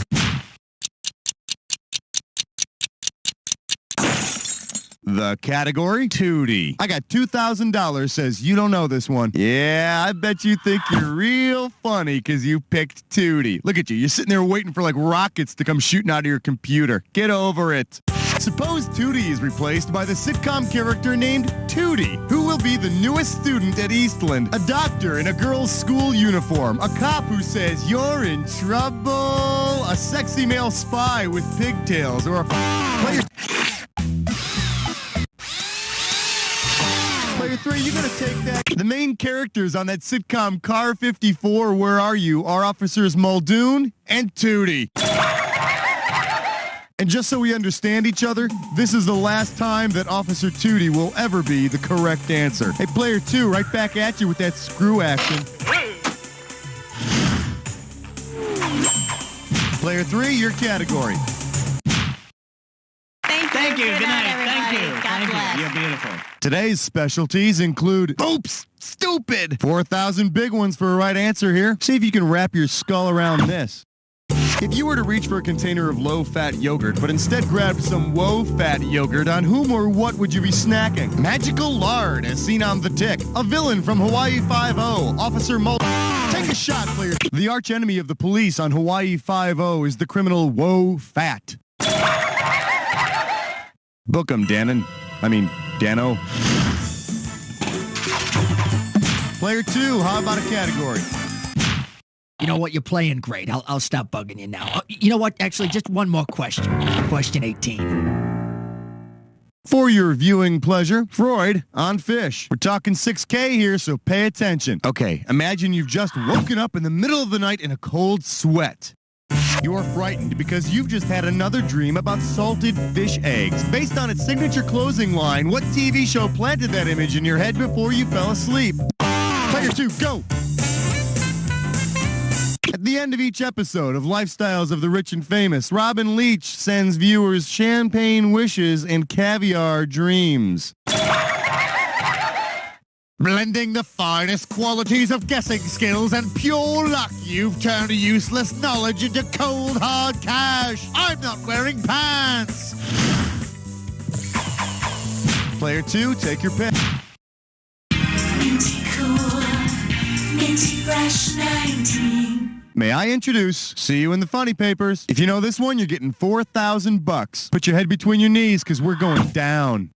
S1: The category, Tootie. I got $2,000, says you don't know this one. Yeah, I bet you think you're real funny because you picked Tootie. Look at you. You're sitting there waiting for like rockets to come shooting out of your computer. Get over it. Suppose Tootie is replaced by the sitcom character named Tootie, who will be the newest student at Eastland, a doctor in a girl's school uniform, a cop who says you're in trouble, a sexy male spy with pigtails, or a player... Player 3, you gotta take that. The main characters on that sitcom Car 54, Where Are You, are Officers Muldoon and Tootie. And just so we understand each other, this is the last time that Officer Tootie will ever be the correct answer. Hey, Player 2, right back at you with that screw action. Player 3, your category.
S5: Thank you. Good night. Thank you.
S2: Thank you. You're beautiful.
S1: Today's specialties include, oops, stupid, 4,000 big ones for a right answer here. See if you can wrap your skull around this. If you were to reach for a container of low-fat yogurt, but instead grabbed some woe-fat yogurt, on whom or what would you be snacking? Magical lard, as seen on The Tick. A villain from Hawaii Five-0. Officer Mulder. Take a shot, player. The arch enemy of the police on Hawaii 5-0 is the criminal Woe Fat. Book 'em, Dano. Player 2, how about a category?
S5: You know what? You're playing great. I'll stop bugging you now. You know what? Actually, just one more question. Question 18.
S1: For your viewing pleasure, Freud on fish. We're talking 6K here, so pay attention. Okay, imagine you've just woken up in the middle of the night in a cold sweat. You're frightened because you've just had another dream about salted fish eggs. Based on its signature closing line, what TV show planted that image in your head before you fell asleep? Player 2, go! At the end of each episode of Lifestyles of the Rich and Famous, Robin Leach sends viewers champagne wishes and caviar dreams. Blending the finest qualities of guessing skills and pure luck, you've turned useless knowledge into cold, hard cash. I'm not wearing pants. Player 2, take your pick.
S3: Minty cool, minty fresh 19.
S1: May I introduce, see you in the funny papers. If you know this one, you're getting $4,000. Put your head between your knees, because we're going down.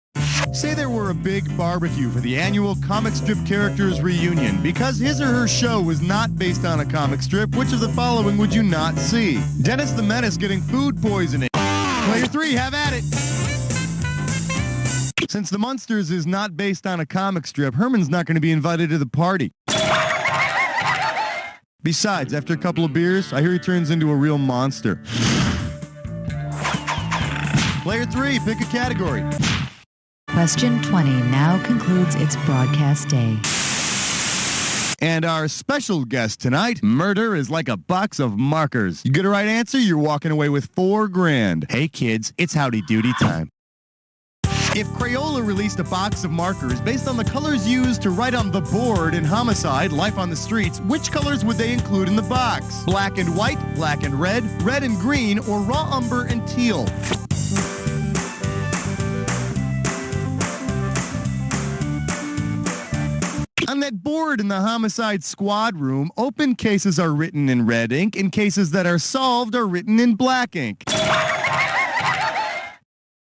S1: Say there were a big barbecue for the annual comic strip characters reunion. Because his or her show was not based on a comic strip, which of the following would you not see? Dennis the Menace getting food poisoning. Player 3, have at it. Since the Munsters is not based on a comic strip, Herman's not going to be invited to the party. Besides, after a couple of beers, I hear he turns into a real monster. Player 3, pick a category.
S13: Question 20 now concludes its broadcast day.
S1: And our special guest tonight, murder is like a box of markers. You get a right answer, you're walking away with $4,000. Hey kids, it's howdy doody time. If Crayola released a box of markers based on the colors used to write on the board in Homicide, Life on the Streets, which colors would they include in the box? Black and white, black and red and green, or raw umber and teal? On that board in the Homicide Squad room, open cases are written in red ink, and cases that are solved are written in black ink.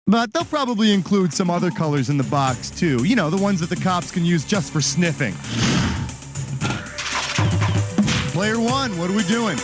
S1: But they'll probably include some other colors in the box, too. You know, the ones that the cops can use just for sniffing. Player 1, what are we doing?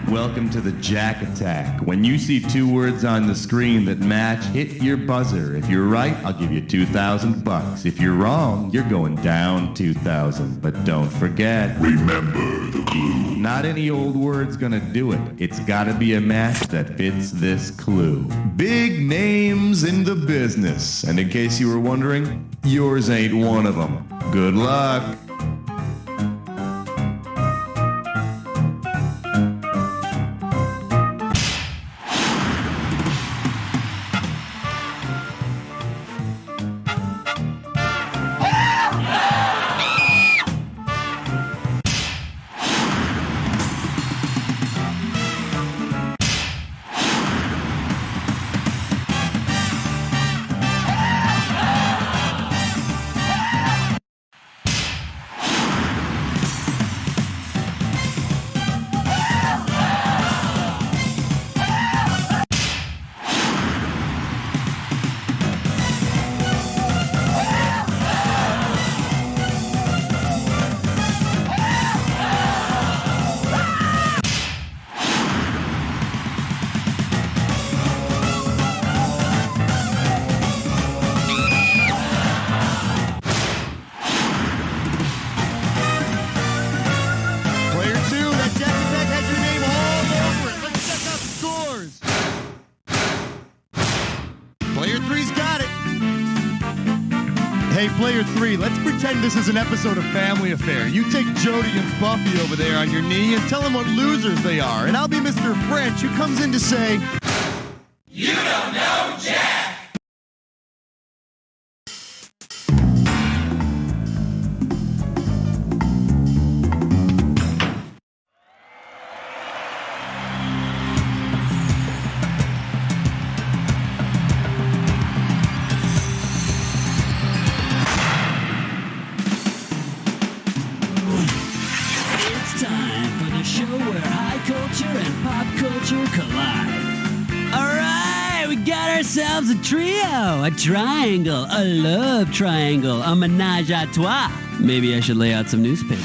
S1: Welcome to the Jack Attack. When you see two words on the screen that match, hit your buzzer. If you're right, I'll give you $2,000. If you're wrong, you're going down 2,000. But don't forget, remember the clue. Not any old word's gonna do it. It's gotta be a match that fits this clue. Big names in the business. And in case you were wondering, yours ain't one of them. Good luck. Hey, player 3, let's pretend this is an episode of Family Affair. You take Jody and Buffy over there on your knee and tell them what losers they are. And I'll be Mr. French, who comes in to say, "You don't know Jack!"
S4: show where high culture and pop culture collide. All right, we got ourselves a trio, a triangle, a love triangle, a menage a trois. Maybe I should lay out some newspaper.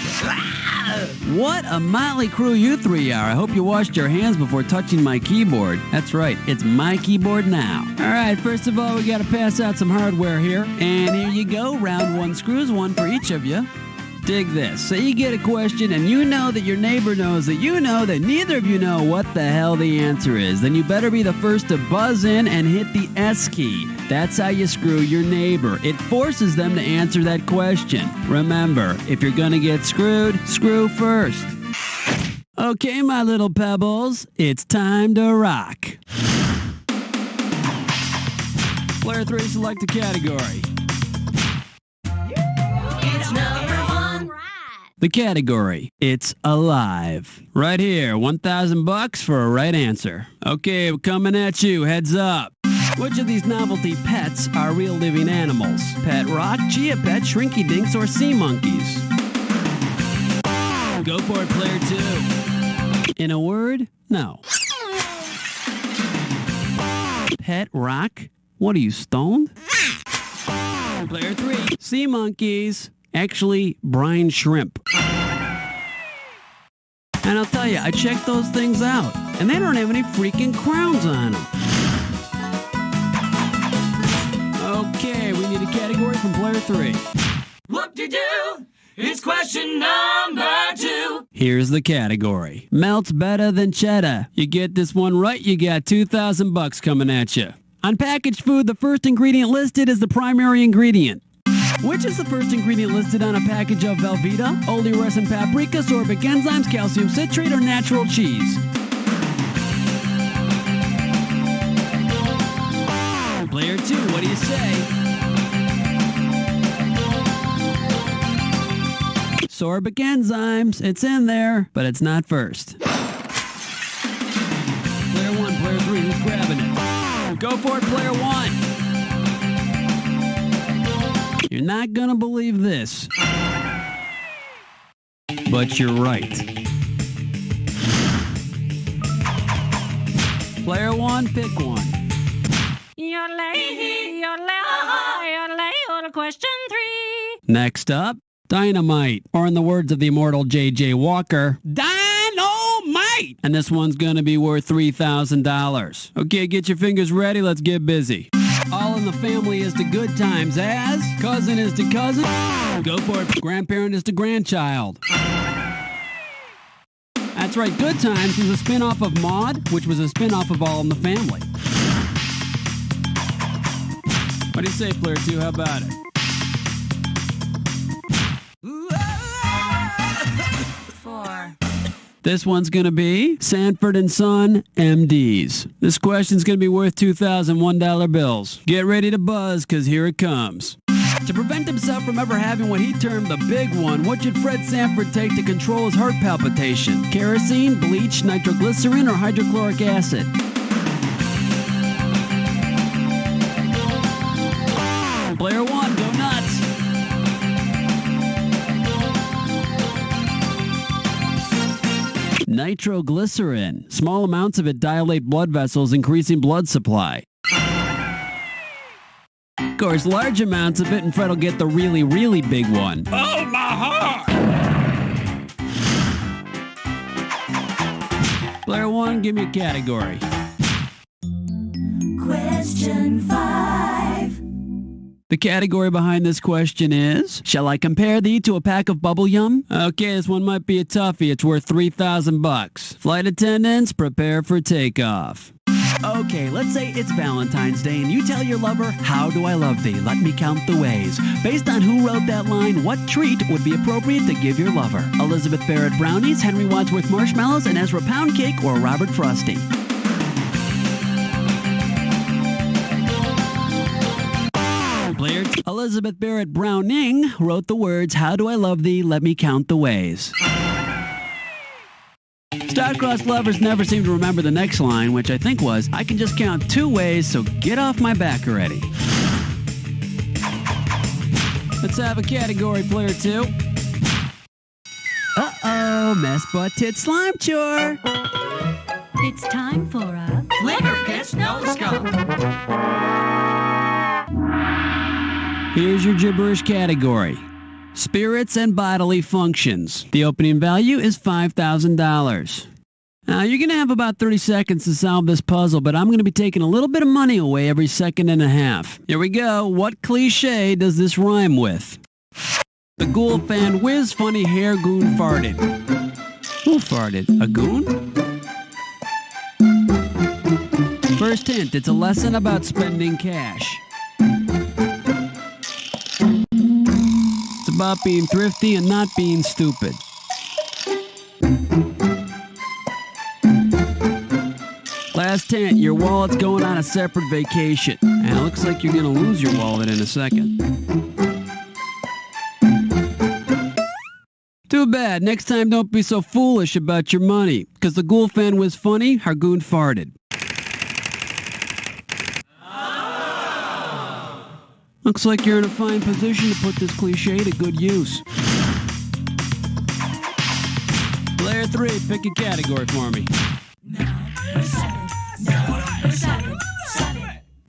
S4: What a motley crew you three are. I hope you washed your hands before touching my keyboard. That's right, it's my keyboard now. All right, first of all, we got to pass out some hardware here. And here you go, round one screws, one for each of you. Dig this. Say you get a question and you know that your neighbor knows that you know that neither of you know what the hell the answer is. Then you better be the first to buzz in and hit the S key. That's how you screw your neighbor. It forces them to answer that question. Remember, if you're gonna get screwed, screw first. Okay, my little pebbles, it's time to rock. Player 3, select a category.
S3: It's number one.
S4: The category, it's alive. Right here, $1,000 for a right answer. Okay, we're coming at you, heads up. Which of these novelty pets are real living animals? Pet rock, chia pet, shrinky dinks, or sea monkeys? Go for it, player 2. In a word, no. Pet rock? What are you, stoned? Player 3, sea monkeys. Actually, brine shrimp. And I'll tell you, I checked those things out, and they don't have any freaking crowns on them. Okay, we need a category from player 3. Whoop-de-doo! It's question number 2. Here's the category. Melts better than cheddar. You get this one right, you got $2,000 coming at you. On packaged food, the first ingredient listed is the primary ingredient. Which is the first ingredient listed on a package of Velveeta, oleoresin paprika, sorbic enzymes, calcium citrate, or natural cheese? Player 2, what do you say? Sorbic enzymes, it's in there, but it's not first. Player 1, player 3, who's grabbing it? Go for it, player 1. You're not gonna believe this. But you're right. Player 1, pick one.
S3: Question 3.
S4: Next up, dynamite. Or in the words of the immortal J.J. Walker, dynamite! And this one's gonna be worth $3,000. Okay, get your fingers ready, let's get busy. All in the Family is to Good Times as cousin is to cousin. Go for it. Grandparent is to grandchild. That's right, Good Times is a spin-off of Maude, which was a spin-off of All in the Family. What do you say, player 2? How about it?
S3: 4.
S4: This one's going to be Sanford and Son, MDs. This question's going to be worth $2,000 $1 bills. Get ready to buzz, because here it comes. To prevent himself from ever having what he termed the big one, what should Fred Sanford take to control his heart palpitation? Kerosene, bleach, nitroglycerin, or hydrochloric acid? Player 1, go nuts. Nitroglycerin. Small amounts of it dilate blood vessels, increasing blood supply. Of course, large amounts of it and Fred will get the really, really big one. Oh, my heart! Player 1, give me a category.
S3: Question 5.
S4: The category behind this question is, shall I compare thee to a pack of bubble yum? Okay, this one might be a toughie. It's worth $3,000. Flight attendants, prepare for takeoff. Okay, let's say it's Valentine's Day and you tell your lover, how do I love thee? Let me count the ways. Based on who wrote that line, what treat would be appropriate to give your lover? Elizabeth Barrett brownies, Henry Wadsworth marshmallows, and Ezra pound cake, or Robert Frosty? Player Elizabeth Barrett Browning wrote the words, how do I love thee? Let me count the ways. Star-crossed lovers never seem to remember the next line, which I think was, I can just count 2 ways, so get off my back already. Let's have a category, player 2.
S12: Uh-oh.
S4: Trio Mess Butt Tit Slime Chore.
S3: It's time for a
S8: Liver Piss No Scope.
S4: Here's your gibberish category. Spirits and bodily functions. The opening value is $5,000. Now, you're going to have about 30 seconds to solve this puzzle, but I'm going to be taking a little bit of money away every second and a half. Here we go. What cliche does this rhyme with? The ghoul fan whiz funny hair goon farted. Who farted? A goon? First hint, it's a lesson about spending cash. It's about being thrifty and not being stupid. Last hint, your wallet's going on a separate vacation. And it looks like you're going to lose your wallet in a second. Too bad. Next time, don't be so foolish about your money. Because the ghoul fan was funny, Hargoon farted. Looks like you're in a fine position to put this cliche to good use. Player 3, pick a category for me.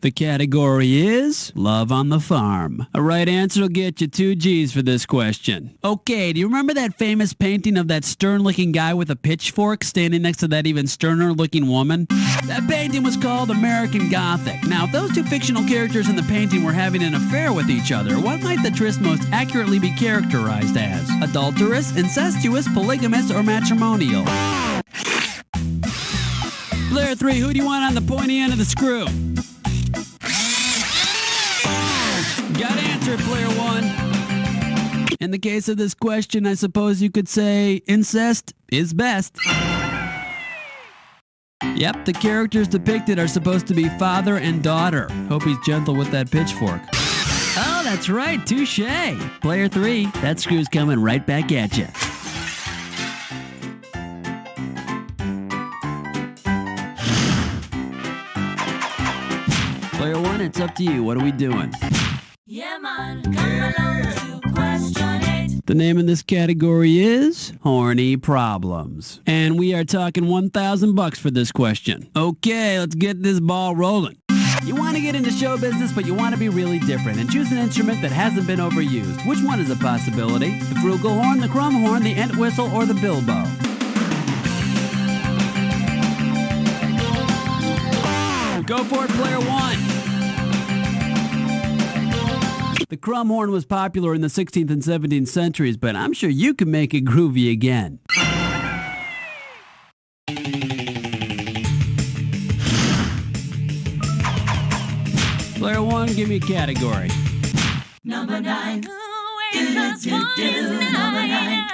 S4: The category is Love on the Farm. A right answer will get you 2 G's for this question. Okay, do you remember that famous painting of that stern-looking guy with a pitchfork standing next to that even sterner-looking woman? That painting was called American Gothic. Now, if those 2 fictional characters in the painting were having an affair with each other, what might the tryst most accurately be characterized as? Adulterous, incestuous, polygamous, or matrimonial? Player 3, who do you want on the pointy end of the screw? Got answer, player 1. In the case of this question, I suppose you could say incest is best. Yep, the characters depicted are supposed to be father and daughter. Hope he's gentle with that pitchfork. Oh, that's right, touché. Player 3, that screw's coming right back at you. Player 1, it's up to you. What are we doing?
S3: Yeah, man, come along to question 8.
S4: The name of this category is Horny Problems. And we are talking $1,000 for this question. Okay, let's get this ball rolling. You want to get into show business, but you want to be really different and choose an instrument that hasn't been overused. Which one is a possibility? The frugal horn, the crumb horn, the ent whistle, or the bilbo? Go for it, player 1. The crumb horn was popular in the 16th and 17th centuries, but I'm sure you can make it groovy again. Player 1, give me a category.
S3: Number 9. Number 9.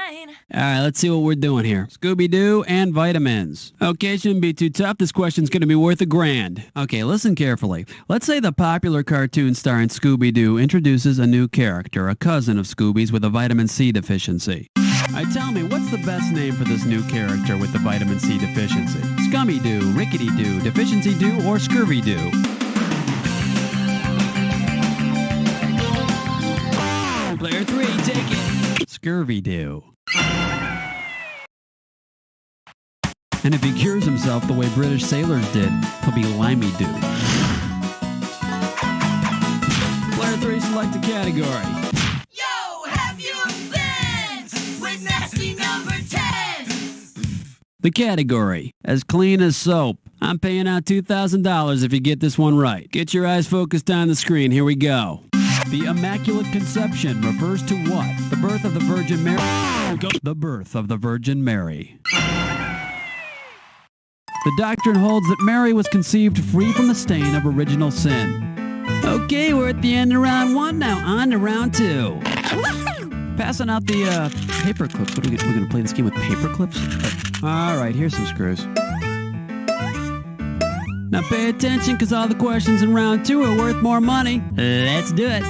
S4: All right, let's see what we're doing here. Scooby-Doo and vitamins. Okay, shouldn't be too tough. This question's going to be worth $1,000. Okay, listen carefully. Let's say the popular cartoon starring Scooby-Doo introduces a new character, a cousin of Scooby's with a vitamin C deficiency. All right, tell me, what's the best name for this new character with the vitamin C deficiency? Scummy-Doo, Rickety-Doo, Deficiency-Doo, or Scurvy-Doo? Player 3, take it. Scurvy-Doo. And if he cures himself the way British sailors did, he'll be Limey-Doo. Player 3, select a category.
S3: Yo, have your fans with nasty number 10.
S4: The category, as clean as soap. I'm paying out $2,000 if you get this one right. Get your eyes focused on the screen. Here we go. The Immaculate Conception refers to what? The birth of the Virgin Mary. The birth of the Virgin Mary. The doctrine holds that Mary was conceived free from the stain of original sin. Okay, we're at the end of round 1 now. On to round 2. Passing out the paper clips. What are we going to play this game with paper clips? All right, here's some screws. Now pay attention, because all the questions in round 2 are worth more money. Let's do it.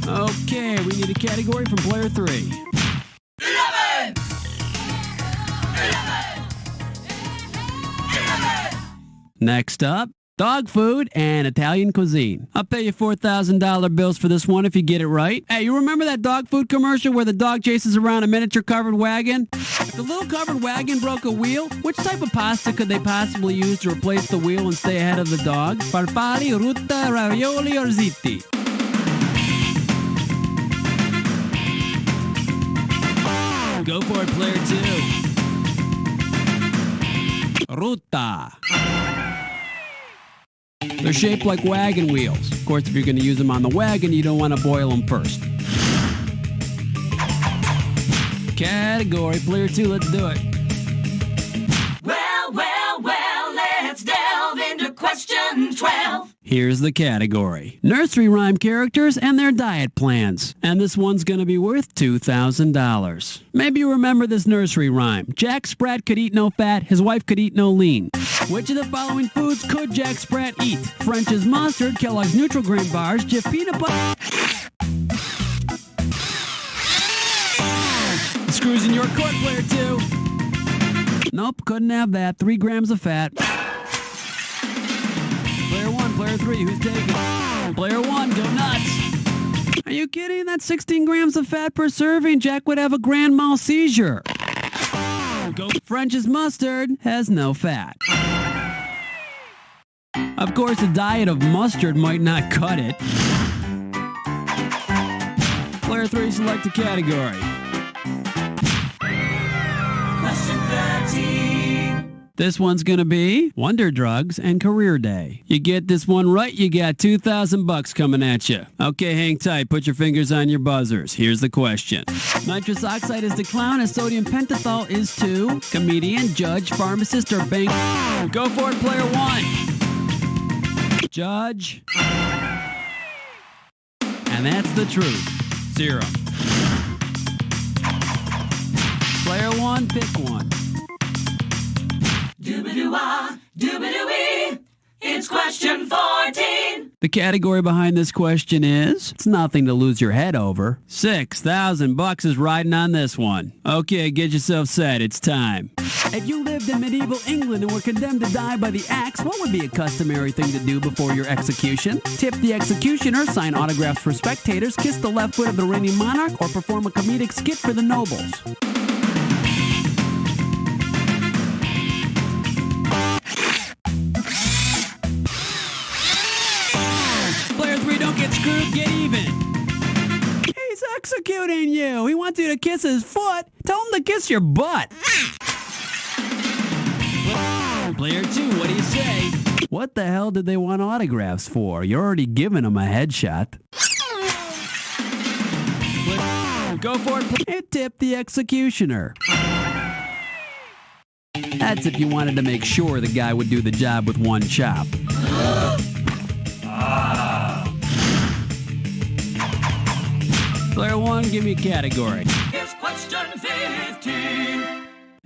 S4: Okay, we need a category from player 3.
S3: 11.
S4: Next up, dog food, and Italian cuisine. I'll pay you $4,000 bills for this one if you get it right. Hey, you remember that dog food commercial where the dog chases around a miniature covered wagon? If the little covered wagon broke a wheel, which type of pasta could they possibly use to replace the wheel and stay ahead of the dog? Farfalle, rutta, ravioli, or zitti? Go for it, player 2. Rutta. They're shaped like wagon wheels. Of course, if you're going to use them on the wagon, you don't want to boil them first. Category, player 2, let's do it.
S3: Well, let's delve into question 12.
S4: Here's the category. Nursery rhyme characters and their diet plans. And this one's going to be worth $2,000. Maybe you remember this nursery rhyme. Jack Sprat could eat no fat, his wife could eat no lean. Which of the following foods could Jack Sprat eat? French's mustard, Kellogg's neutral grain bars, Jif peanut butter... The screw's in your court, player 2. Nope, couldn't have that. 3 grams of fat. Player 1, player 3, who's taking? Player 1, go nuts. Are you kidding? That's 16 grams of fat per serving. Jack would have a grand mal seizure. Go. French's mustard has no fat. Of course, a diet of mustard might not cut it. Player 3, select a category.
S3: Question 13.
S4: This one's going to be Wonder Drugs and Career Day. You get this one right, you got $2,000 coming at you. Okay, hang tight. Put your fingers on your buzzers. Here's the question. Nitrous oxide is to clown and sodium pentothal is to comedian, judge, pharmacist, or bank. Go for it, player 1. Judge. And that's the truth. 0. Player 1, pick one.
S3: Doobadoo-wah, doobadoo-wee. It's question 14.
S4: The category behind this question is, it's nothing to lose your head over. $6,000 is riding on this one. Okay, get yourself set. It's time. If you lived in medieval England and were condemned to die by the axe, what would be a customary thing to do before your execution? Tip the executioner, sign autographs for spectators, kiss the left foot of the reigning monarch, or perform a comedic skit for the nobles? Player 3, don't get screwed, get even. He's executing you. He wants you to kiss his foot. Tell him to kiss your butt. Player 2, what do you say? What the hell did they want autographs for? You're already giving them a headshot. Go for it. And tip the executioner. That's if you wanted to make sure the guy would do the job with one chop. Player 1, give me a category.
S3: Here's question 15.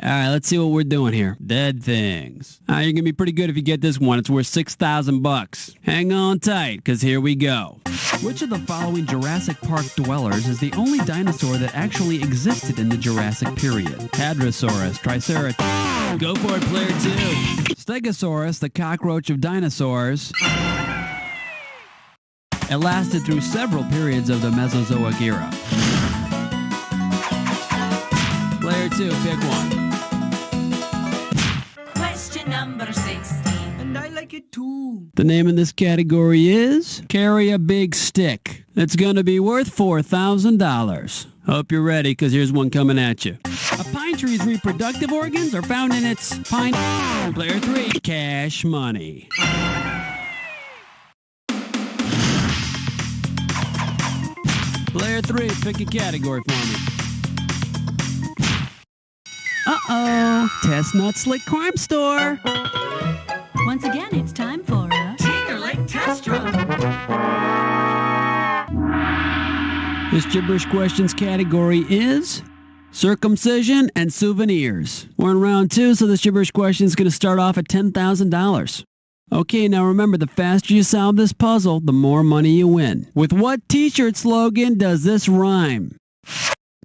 S4: All right, let's see what we're doing here. Dead things. You're going to be pretty good if you get this one. It's worth $6,000. Hang on tight, because here we go. Which of the following Jurassic Park dwellers is the only dinosaur that actually existed in the Jurassic period? Hadrosaurus, Triceratops. Go for it, player 2. Stegosaurus, the cockroach of dinosaurs. It lasted through several periods of the Mesozoic era. Player 2, pick one.
S3: Question number 16.
S5: And I like it too.
S4: The name in this category is Carry a Big Stick. It's going to be worth $4,000. Hope you're ready, because here's one coming at you. A pine tree's reproductive organs are found in its pine... Player 3, cash money. Player 3, pick a category for me. Uh-oh. Testnut Slick Crime Store.
S13: Once again, it's time for
S3: Tinkerlick Test Run.
S4: This gibberish questions category is circumcision and souvenirs. We're in round 2, so this gibberish question is going to start off at $10,000. Okay, now remember, the faster you solve this puzzle, the more money you win. With what t-shirt slogan does this rhyme?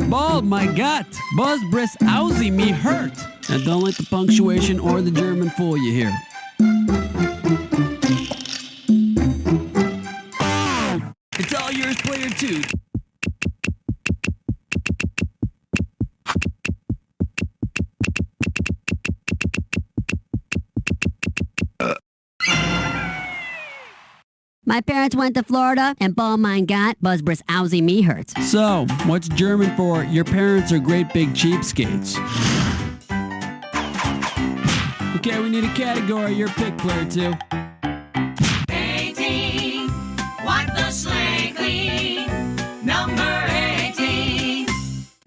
S4: Bald my gut, buzz bris owsy me hurt. And don't let the punctuation or the German fool you here. It's all yours, player 2.
S14: My parents went to Florida, and ball mine got buzzbris owsy me hurts.
S4: So, what's German for your parents are great big cheapskates? Okay, we need a category. Your pick, player 2.
S3: 18, wipe the slate clean. Number 18.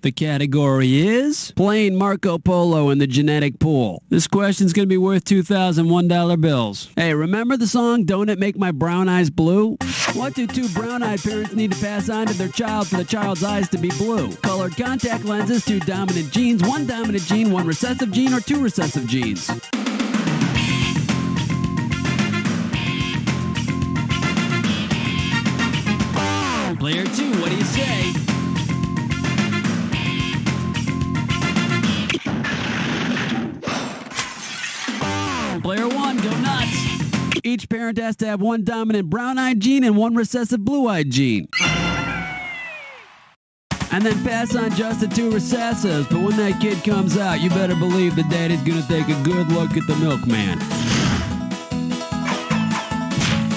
S4: The category is playing Marco Polo in the genetic pool. This question's going to be worth $2,001 bills. Hey, remember the song Don't It Make My Brown Eyes Blue? What do two brown-eyed parents need to pass on to their child for the child's eyes to be blue? Colored contact lenses, 2 dominant genes, 1 dominant gene, 1 recessive gene, or 2 recessive genes? Player 2, what do you say? Player 1, go nuts. Each parent has to have 1 dominant brown-eyed gene and 1 recessive blue-eyed gene. And then pass on just the 2 recessives. But when that kid comes out, you better believe that daddy's gonna take a good look at the milkman.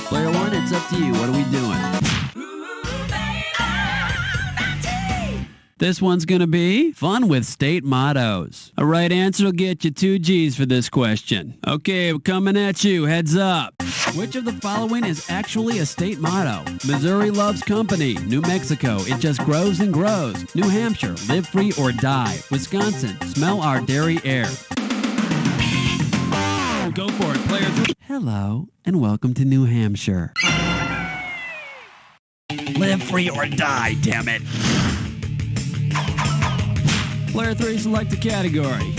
S4: Player 1, it's up to you. What are we doing? This one's going to be fun with state mottos. A right answer will get you 2 G's for this question. Okay, we're coming at you. Heads up. Which of the following is actually a state motto? Missouri loves company. New Mexico, it just grows and grows. New Hampshire, live free or die. Wisconsin, smell our dairy air. Go for it, player 3. Hello, and welcome to New Hampshire. Live free or die, damn it. Player 3, select the category.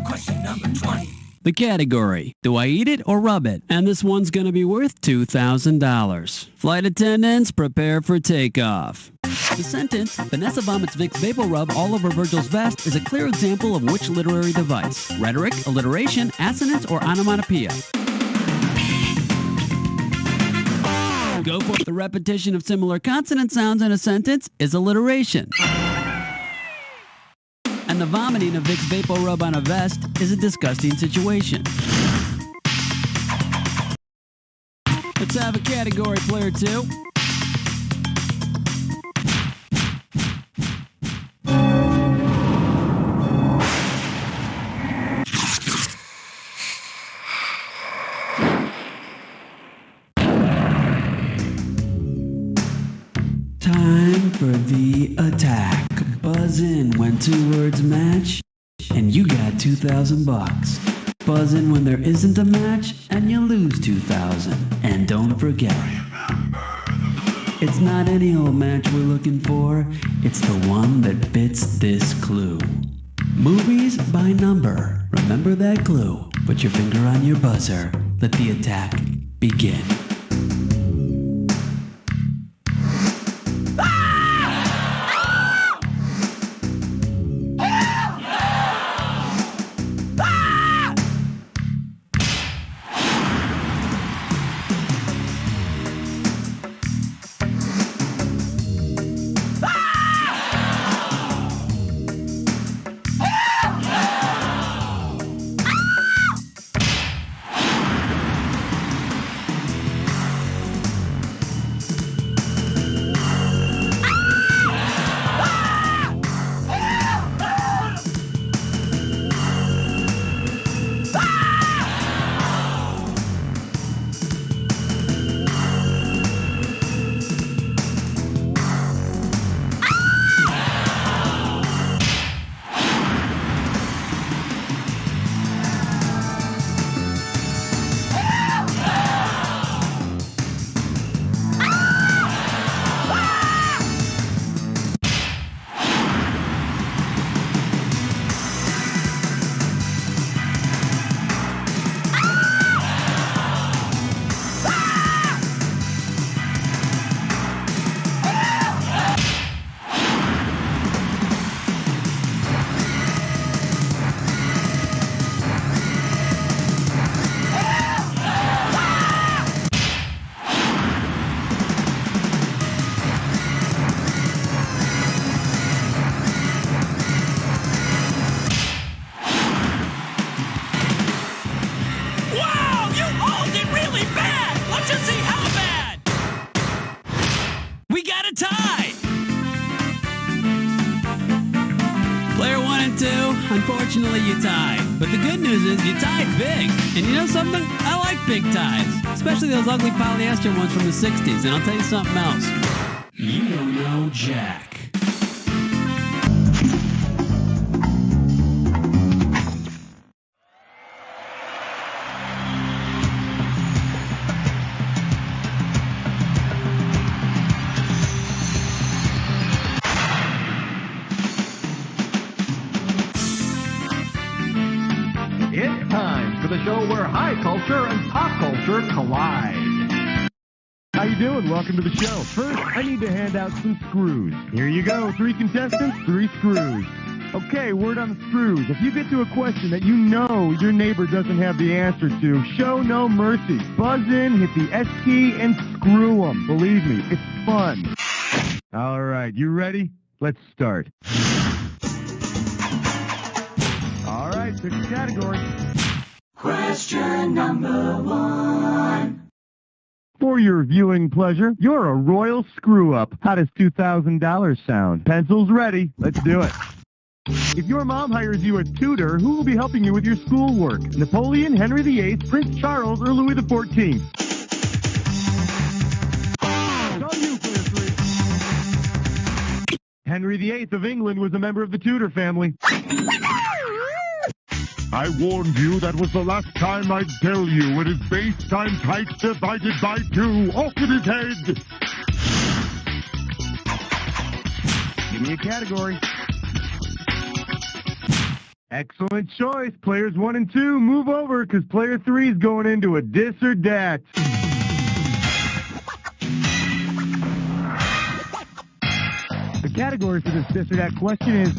S3: Question number 20.
S4: The category, do I eat it or rub it? And this one's going to be worth $2,000. Flight attendants, prepare for takeoff. The sentence, Vanessa vomits Vicks Vapor Rub all over Virgil's vest, is a clear example of which literary device? Rhetoric, alliteration, assonance, or onomatopoeia? Go for it. The repetition of similar consonant sounds in a sentence is alliteration. And the vomiting of Vicks Vapor Rub on a vest is a disgusting situation. Let's have a category, player 2. Time for the attack. Buzz in when 2 words match, and you got $2,000. Buzz in when there isn't a match, and you lose $2,000. And don't forget, it's not any old match we're looking for. It's the one that fits this clue. Movies by number. Remember that clue. Put your finger on your buzzer. Let the attack begin. and 2. Unfortunately, you tied. But the good news is you tied big. And you know something? I like big ties. Especially those ugly polyester ones from the 60s. And I'll tell you something else. You don't know Jack.
S1: It's time for the show where high culture and pop culture collide. How you doing? Welcome to the show. First, I need to hand out some screws. Here you go. 3 contestants, 3 screws. Okay, word on the screws. If you get to a question that you know your neighbor doesn't have the answer to, show no mercy. Buzz in, hit the S key, and screw them. Believe me, it's fun. All right, you ready? Let's start. All right, pick a category.
S3: Question number 1.
S1: For your viewing pleasure, you're a royal screw-up. How does $2,000 sound? Pencils ready. Let's do it. If your mom hires you a tutor, who will be helping you with your schoolwork? Napoleon, Henry VIII, Prince Charles, or Louis XIV? It's on you, player 3. Henry VIII of England was a member of the Tudor family.
S15: I warned you that was the last time I'd tell you. It is base times height divided by 2. Off with his head!
S1: Give me a category. Excellent choice. Players 1 and 2, move over, because player 3 is going into a dis or dat. The category for this dis or dat question is,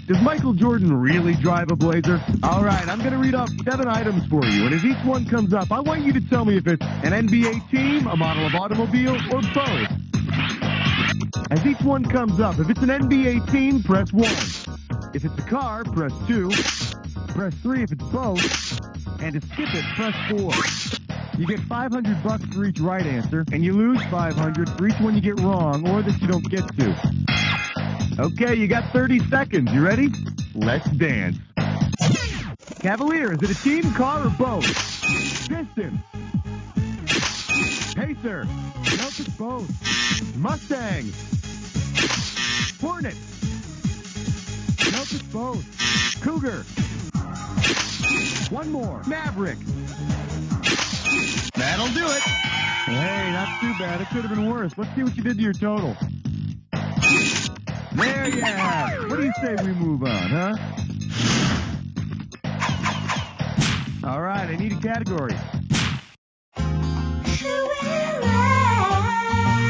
S1: does Michael Jordan really drive a Blazer? All right, I'm going to read off 7 items for you, and as each one comes up, I want you to tell me if it's an NBA team, a model of automobile, or both. As each one comes up, if it's an NBA team, press 1. If it's a car, press 2. Press 3 if it's both. And to skip it, press 4. You get $500 for each right answer, and you lose $500 for each one you get wrong or that you don't get to. Okay, you got 30 seconds. You ready? Let's dance. Cavalier, is it a team, car, or both? Piston. Pacer. Nope, it's both. Mustang. Hornet. Nope, it's both. Cougar. One more. Maverick. That'll do it. Hey, not too bad. It could have been worse. Let's see what you did to your total. There you have it. What do you say we move on, huh? All right, I need a category.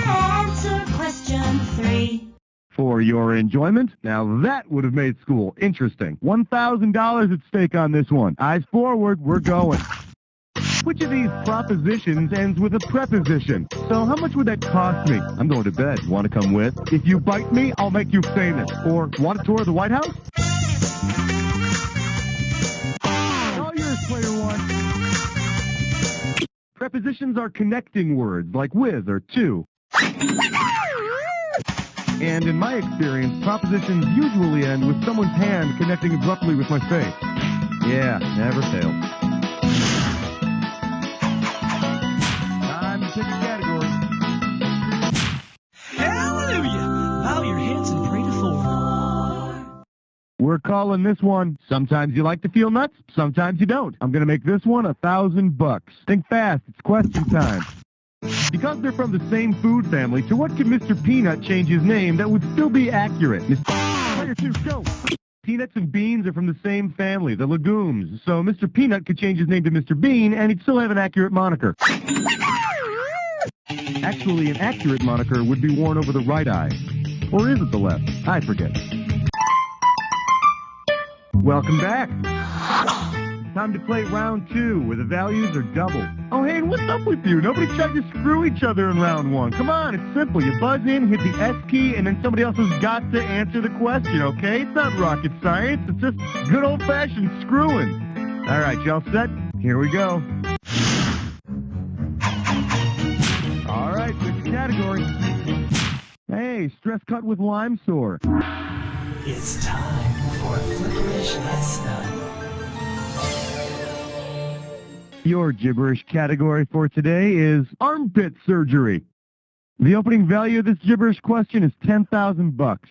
S3: Answer question 3.
S1: For your enjoyment, now that would have made school interesting. $1,000 at stake on this one. Eyes forward, we're going. Which of these propositions ends with a preposition? So how much would that cost me? I'm going to bed. Want to come with? If you bite me, I'll make you famous. Or want a tour of the White House? All yours, player 1. Prepositions are connecting words like with or to. And in my experience, propositions usually end with someone's hand connecting abruptly with my face. Yeah, never fails. Time to pick a category.
S4: Hallelujah! Bow your heads and pray to 4.
S1: We're calling this one, sometimes you like to feel nuts, sometimes you don't. I'm going to make this one $1,000. Think fast, it's question time. Because they're from the same food family, to what could Mr. Peanut change his name that would still be accurate? Player 2, go! Peanuts and beans are from the same family, the legumes. So Mr. Peanut could change his name to Mr. Bean, and he'd still have an accurate moniker. Actually, an accurate moniker would be worn over the right eye. Or is it the left? I forget. Welcome back. Time to play round 2, where the values are double. Oh, hey, what's up with you? Nobody tried to screw each other in round 1. Come on, it's simple. You buzz in, hit the S key, and then somebody else has got to answer the question, okay? It's not rocket science. It's just good old-fashioned screwing. All right, y'all set? Here we go. All right, pick a category. Hey, stress cut with lime sore.
S3: It's time for Flickering
S1: Your gibberish category for today is armpit surgery. The opening value of this gibberish question is 10,000 bucks.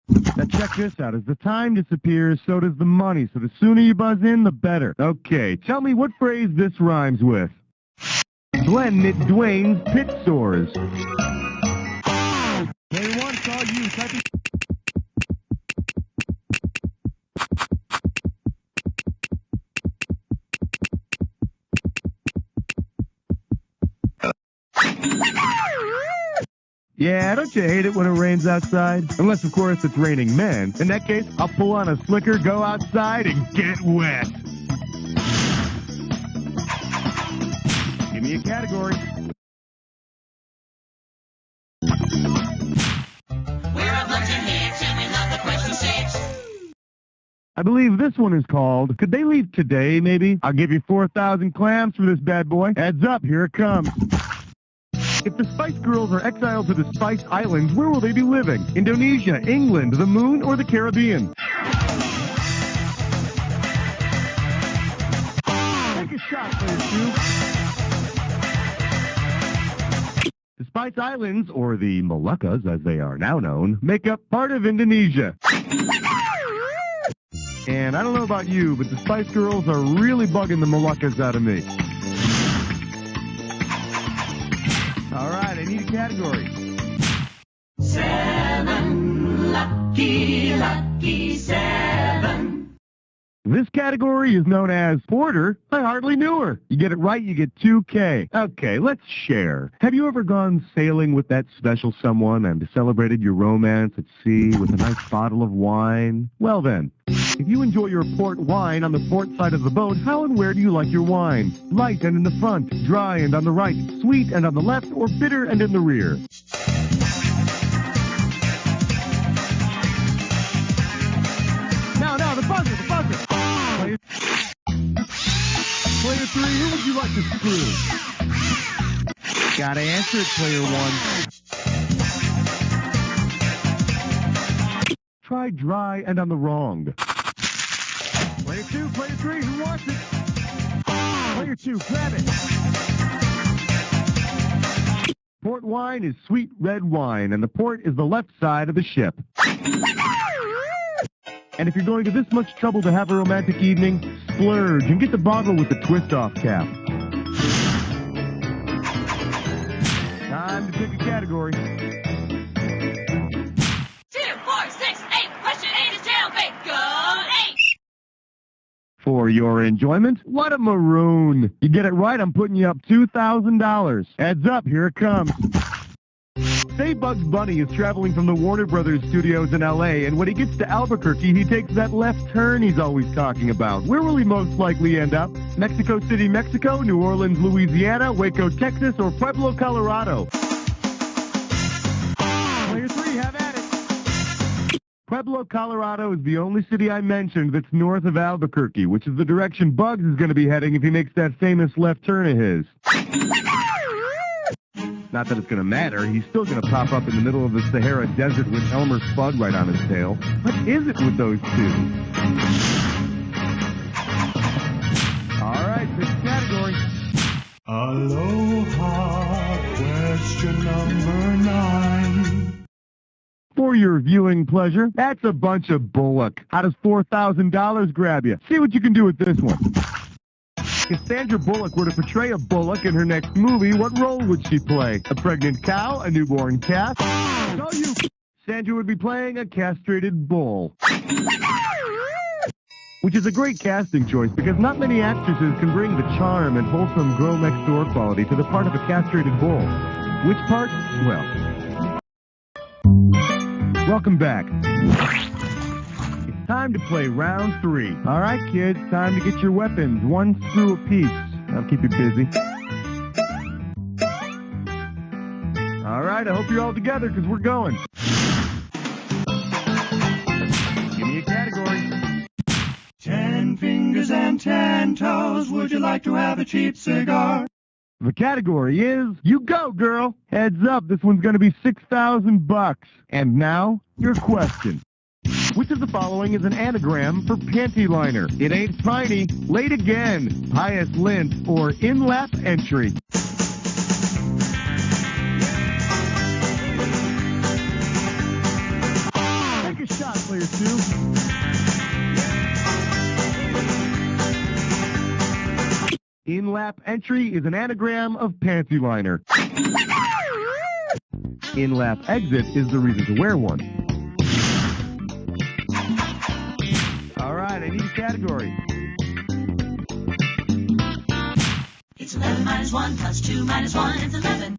S1: Now check this out. As the time disappears, so does the money. So the sooner you buzz in, the better. Okay, tell me what phrase this rhymes with. Glenn knit Dwayne's pit sores. Player one, it's all you. Type in. Yeah, don't you hate it when it rains outside? Unless, of course, it's raining men. In that case, I'll pull on a slicker, go outside, and get wet. Give me a category.
S3: We're a bunch of hicks and we love the question 6.
S1: I believe this one is called, Could They Leave Today, maybe? I'll give you 4,000 clams for this bad boy. Heads up, here it comes. If the Spice Girls are exiled to the Spice Islands, where will they be living? Indonesia, England, the Moon, or the Caribbean? Take a shot, player two. The Spice Islands, or the Moluccas as they are now known, make up part of Indonesia. And I don't know about you, but the Spice Girls are really bugging the Moluccas out of me. All right, I need a category.
S3: 7, lucky 7.
S1: This category is known as Porter. I hardly knew her. You get it right, you get 2K. Okay, let's share. Have you ever gone sailing with that special someone and celebrated your romance at sea with a nice bottle of wine? Well then, if you enjoy your port wine on the port side of the boat, how and where do you like your wine? Light and in the front, dry and on the right, sweet and on the left, or bitter and in the rear? Now, the buzzer! Player 3, who would you like to screw? Gotta answer it, player 1. Try dry and on the wrong. Player 2, player 3, who wants it? Player 2, grab it. Port wine is sweet red wine, and the port is the left side of the ship. And if you're going to this much trouble to have a romantic evening, splurge and get the bottle with the twist-off cap. Time to pick a category.
S3: 2, 4, 6, 8. Question 8 is jailbait. Go 8.
S1: For your enjoyment, what a maroon. You get it right, I'm putting you up $2,000. Heads up, here it comes. Say Bugs Bunny is traveling from the Warner Brothers studios in L.A., and when he gets to Albuquerque, he takes that left turn he's always talking about. Where will he most likely end up? Mexico City, Mexico, New Orleans, Louisiana, Waco, Texas, or Pueblo, Colorado? Player 3, have at it. Pueblo, Colorado is the only city I mentioned that's north of Albuquerque, which is the direction Bugs is going to be heading if he makes that famous left turn of his. Not that it's going to matter. He's still going to pop up in the middle of the Sahara Desert with Elmer Fudd right on his tail. What is it with those two? All right, pick a category.
S15: Aloha, question number 9.
S1: For your viewing pleasure, that's a bunch of bullock. How does $4,000 grab you? See what you can do with this one. If Sandra Bullock were to portray a bullock in her next movie, what role would she play? A pregnant cow? A newborn calf? No, you. Sandra would be playing a castrated bull. Which is a great casting choice because not many actresses can bring the charm and wholesome girl-next-door quality to the part of a castrated bull. Which part? Well. Welcome back. Time to play round 3. All right, kids, time to get your weapons. 1 screw apiece. I'll keep you busy. All right, I hope you're all together because we're going. Give me a category.
S15: 10 fingers and 10 toes. Would you like to have a cheap cigar?
S1: The category is You Go, Girl. Heads up, this one's going to be $6,000. And now, your question. Which of the following is an anagram for panty liner? It ain't piney, late again, pious lint, or in-lap entry. Take a shot, player 2. In-lap entry is an anagram of panty liner. In-lap exit is the reason to wear one. All right, I need a category.
S3: It's 11 minus 1 plus 2 minus 1 is 11.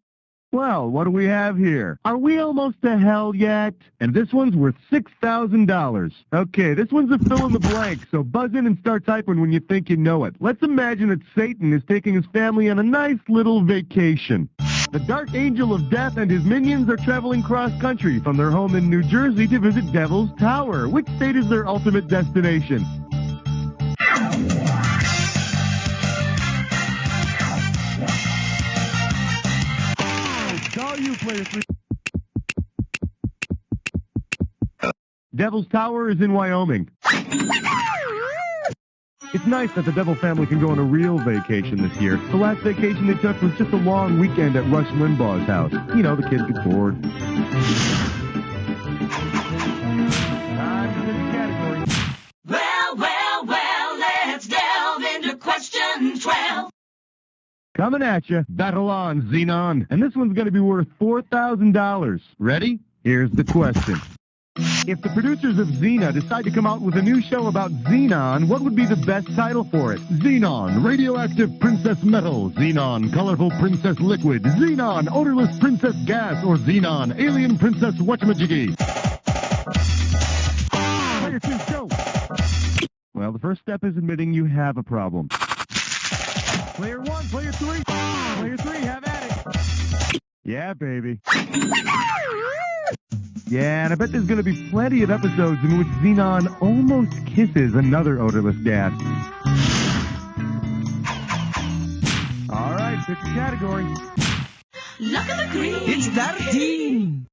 S1: Well, what do we have here? Are we almost to hell yet? And this one's worth $6,000. Okay, this one's a fill in the blank, so buzz in and start typing when you think you know it. Let's imagine that Satan is taking his family on a nice little vacation. The Dark Angel of Death and his minions are traveling cross-country from their home in New Jersey to visit Devil's Tower. Which state is their ultimate destination? It's all you, player 3. Devil's Tower is in Wyoming. It's nice that the Devil family can go on a real vacation this year. The last vacation they took was just a long weekend at Rush Limbaugh's house. You know, the kids get bored. Category.
S3: Well, let's delve into question 12.
S1: Coming at you, battle on, Xenon. And this one's going to be worth $4,000. Ready? Here's the question. If the producers of Xena decide to come out with a new show about Xenon, what would be the best title for it? Xenon, Radioactive Princess Metal, Xenon, Colorful Princess Liquid, Xenon, Odorless Princess Gas, or Xenon, Alien Princess Whatchamajiggy? Player 2, go! Well, the first step is admitting you have a problem. Player 1, Player 3, Player 3, have at it! Yeah, baby. Yeah, and I bet there's going to be plenty of episodes in which Xenon almost kisses another odorless gas. All right, pick a category.
S3: Look at the green.
S5: It's 13.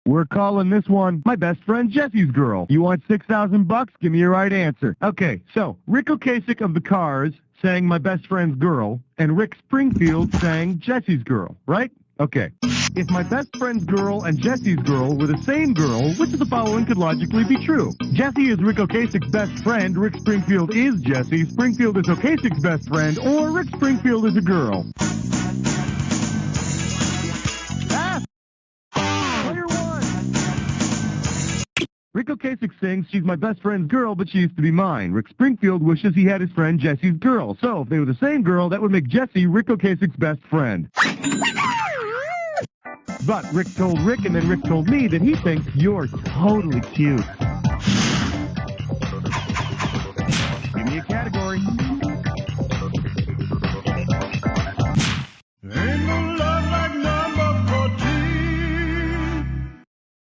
S1: We're calling this one My Best Friend Jesse's Girl. You want $6,000? Give me your right answer. Okay, so Rick Ocasek of the Cars sang My Best Friend's Girl, and Rick Springfield sang Jesse's Girl, right? Okay. If My Best Friend's Girl and Jesse's Girl were the same girl, which of the following could logically be true? Jesse is Rick Ocasek's best friend, Rick Springfield is Jesse, Springfield is Ocasek's best friend, or Rick Springfield is a girl. Ah! Player 1! Rick Ocasek sings, she's my best friend's girl, but she used to be mine. Rick Springfield wishes he had his friend Jesse's girl. So, if they were the same girl, that would make Jesse Rick Ocasek's best friend. But Rick told Rick, and then Rick told me that he thinks you're totally cute. Give me a category. Ain't no love like number 14.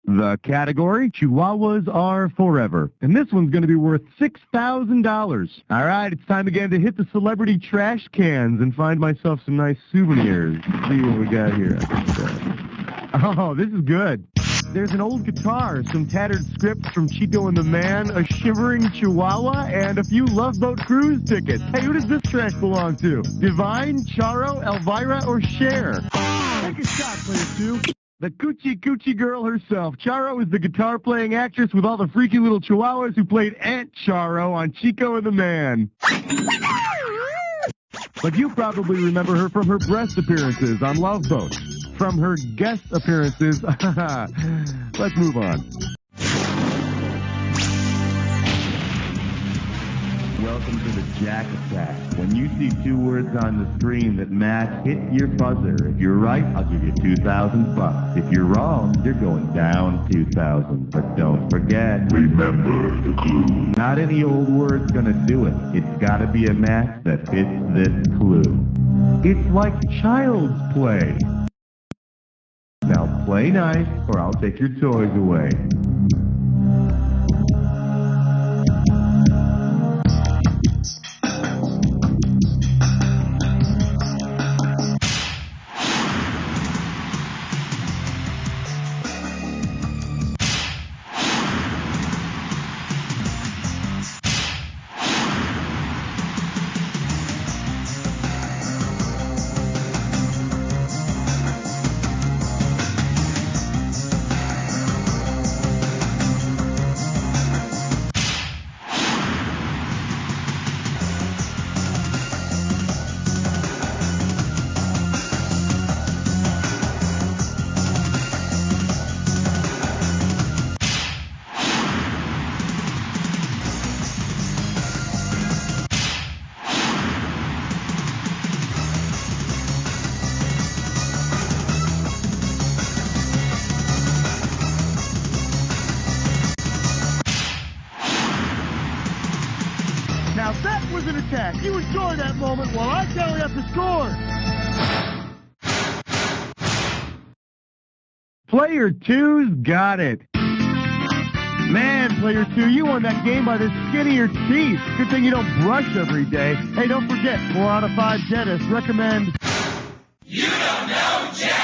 S1: The category, Chihuahuas are forever. And this one's going to be worth $6,000. All right, it's time again to hit the celebrity trash cans and find myself some nice souvenirs. Let's see what we got here. Oh, this is good. There's an old guitar, some tattered scripts from Chico and the Man, a shivering chihuahua, and a few Love Boat cruise tickets. Hey, who does this trash belong to? Divine, Charo, Elvira, or Cher? Take a shot, player 2. The coochie girl herself. Charo is the guitar-playing actress with all the freaky little chihuahuas who played Aunt Charo on Chico and the Man. But you probably remember her from her breast appearances on Love Boat. From her guest appearances, let's move on. Welcome to the Jack Attack. When you see two words on the screen that match, hit your buzzer. If you're right, I'll give you $2,000. If you're wrong, you're going down 2,000. But don't forget, remember the clue. Not any old word's gonna do it. It's gotta be a match that fits this clue. It's like child's play. Now play nice, or I'll take your toys away. Now that was an attack. You enjoy that moment while I tally up the score. Player 2's got it. Man, Player 2, you won that game by the skin of your teeth. Good thing you don't brush every day. Hey, don't forget, 4 out of 5 dentists recommend...
S3: You don't know Jack!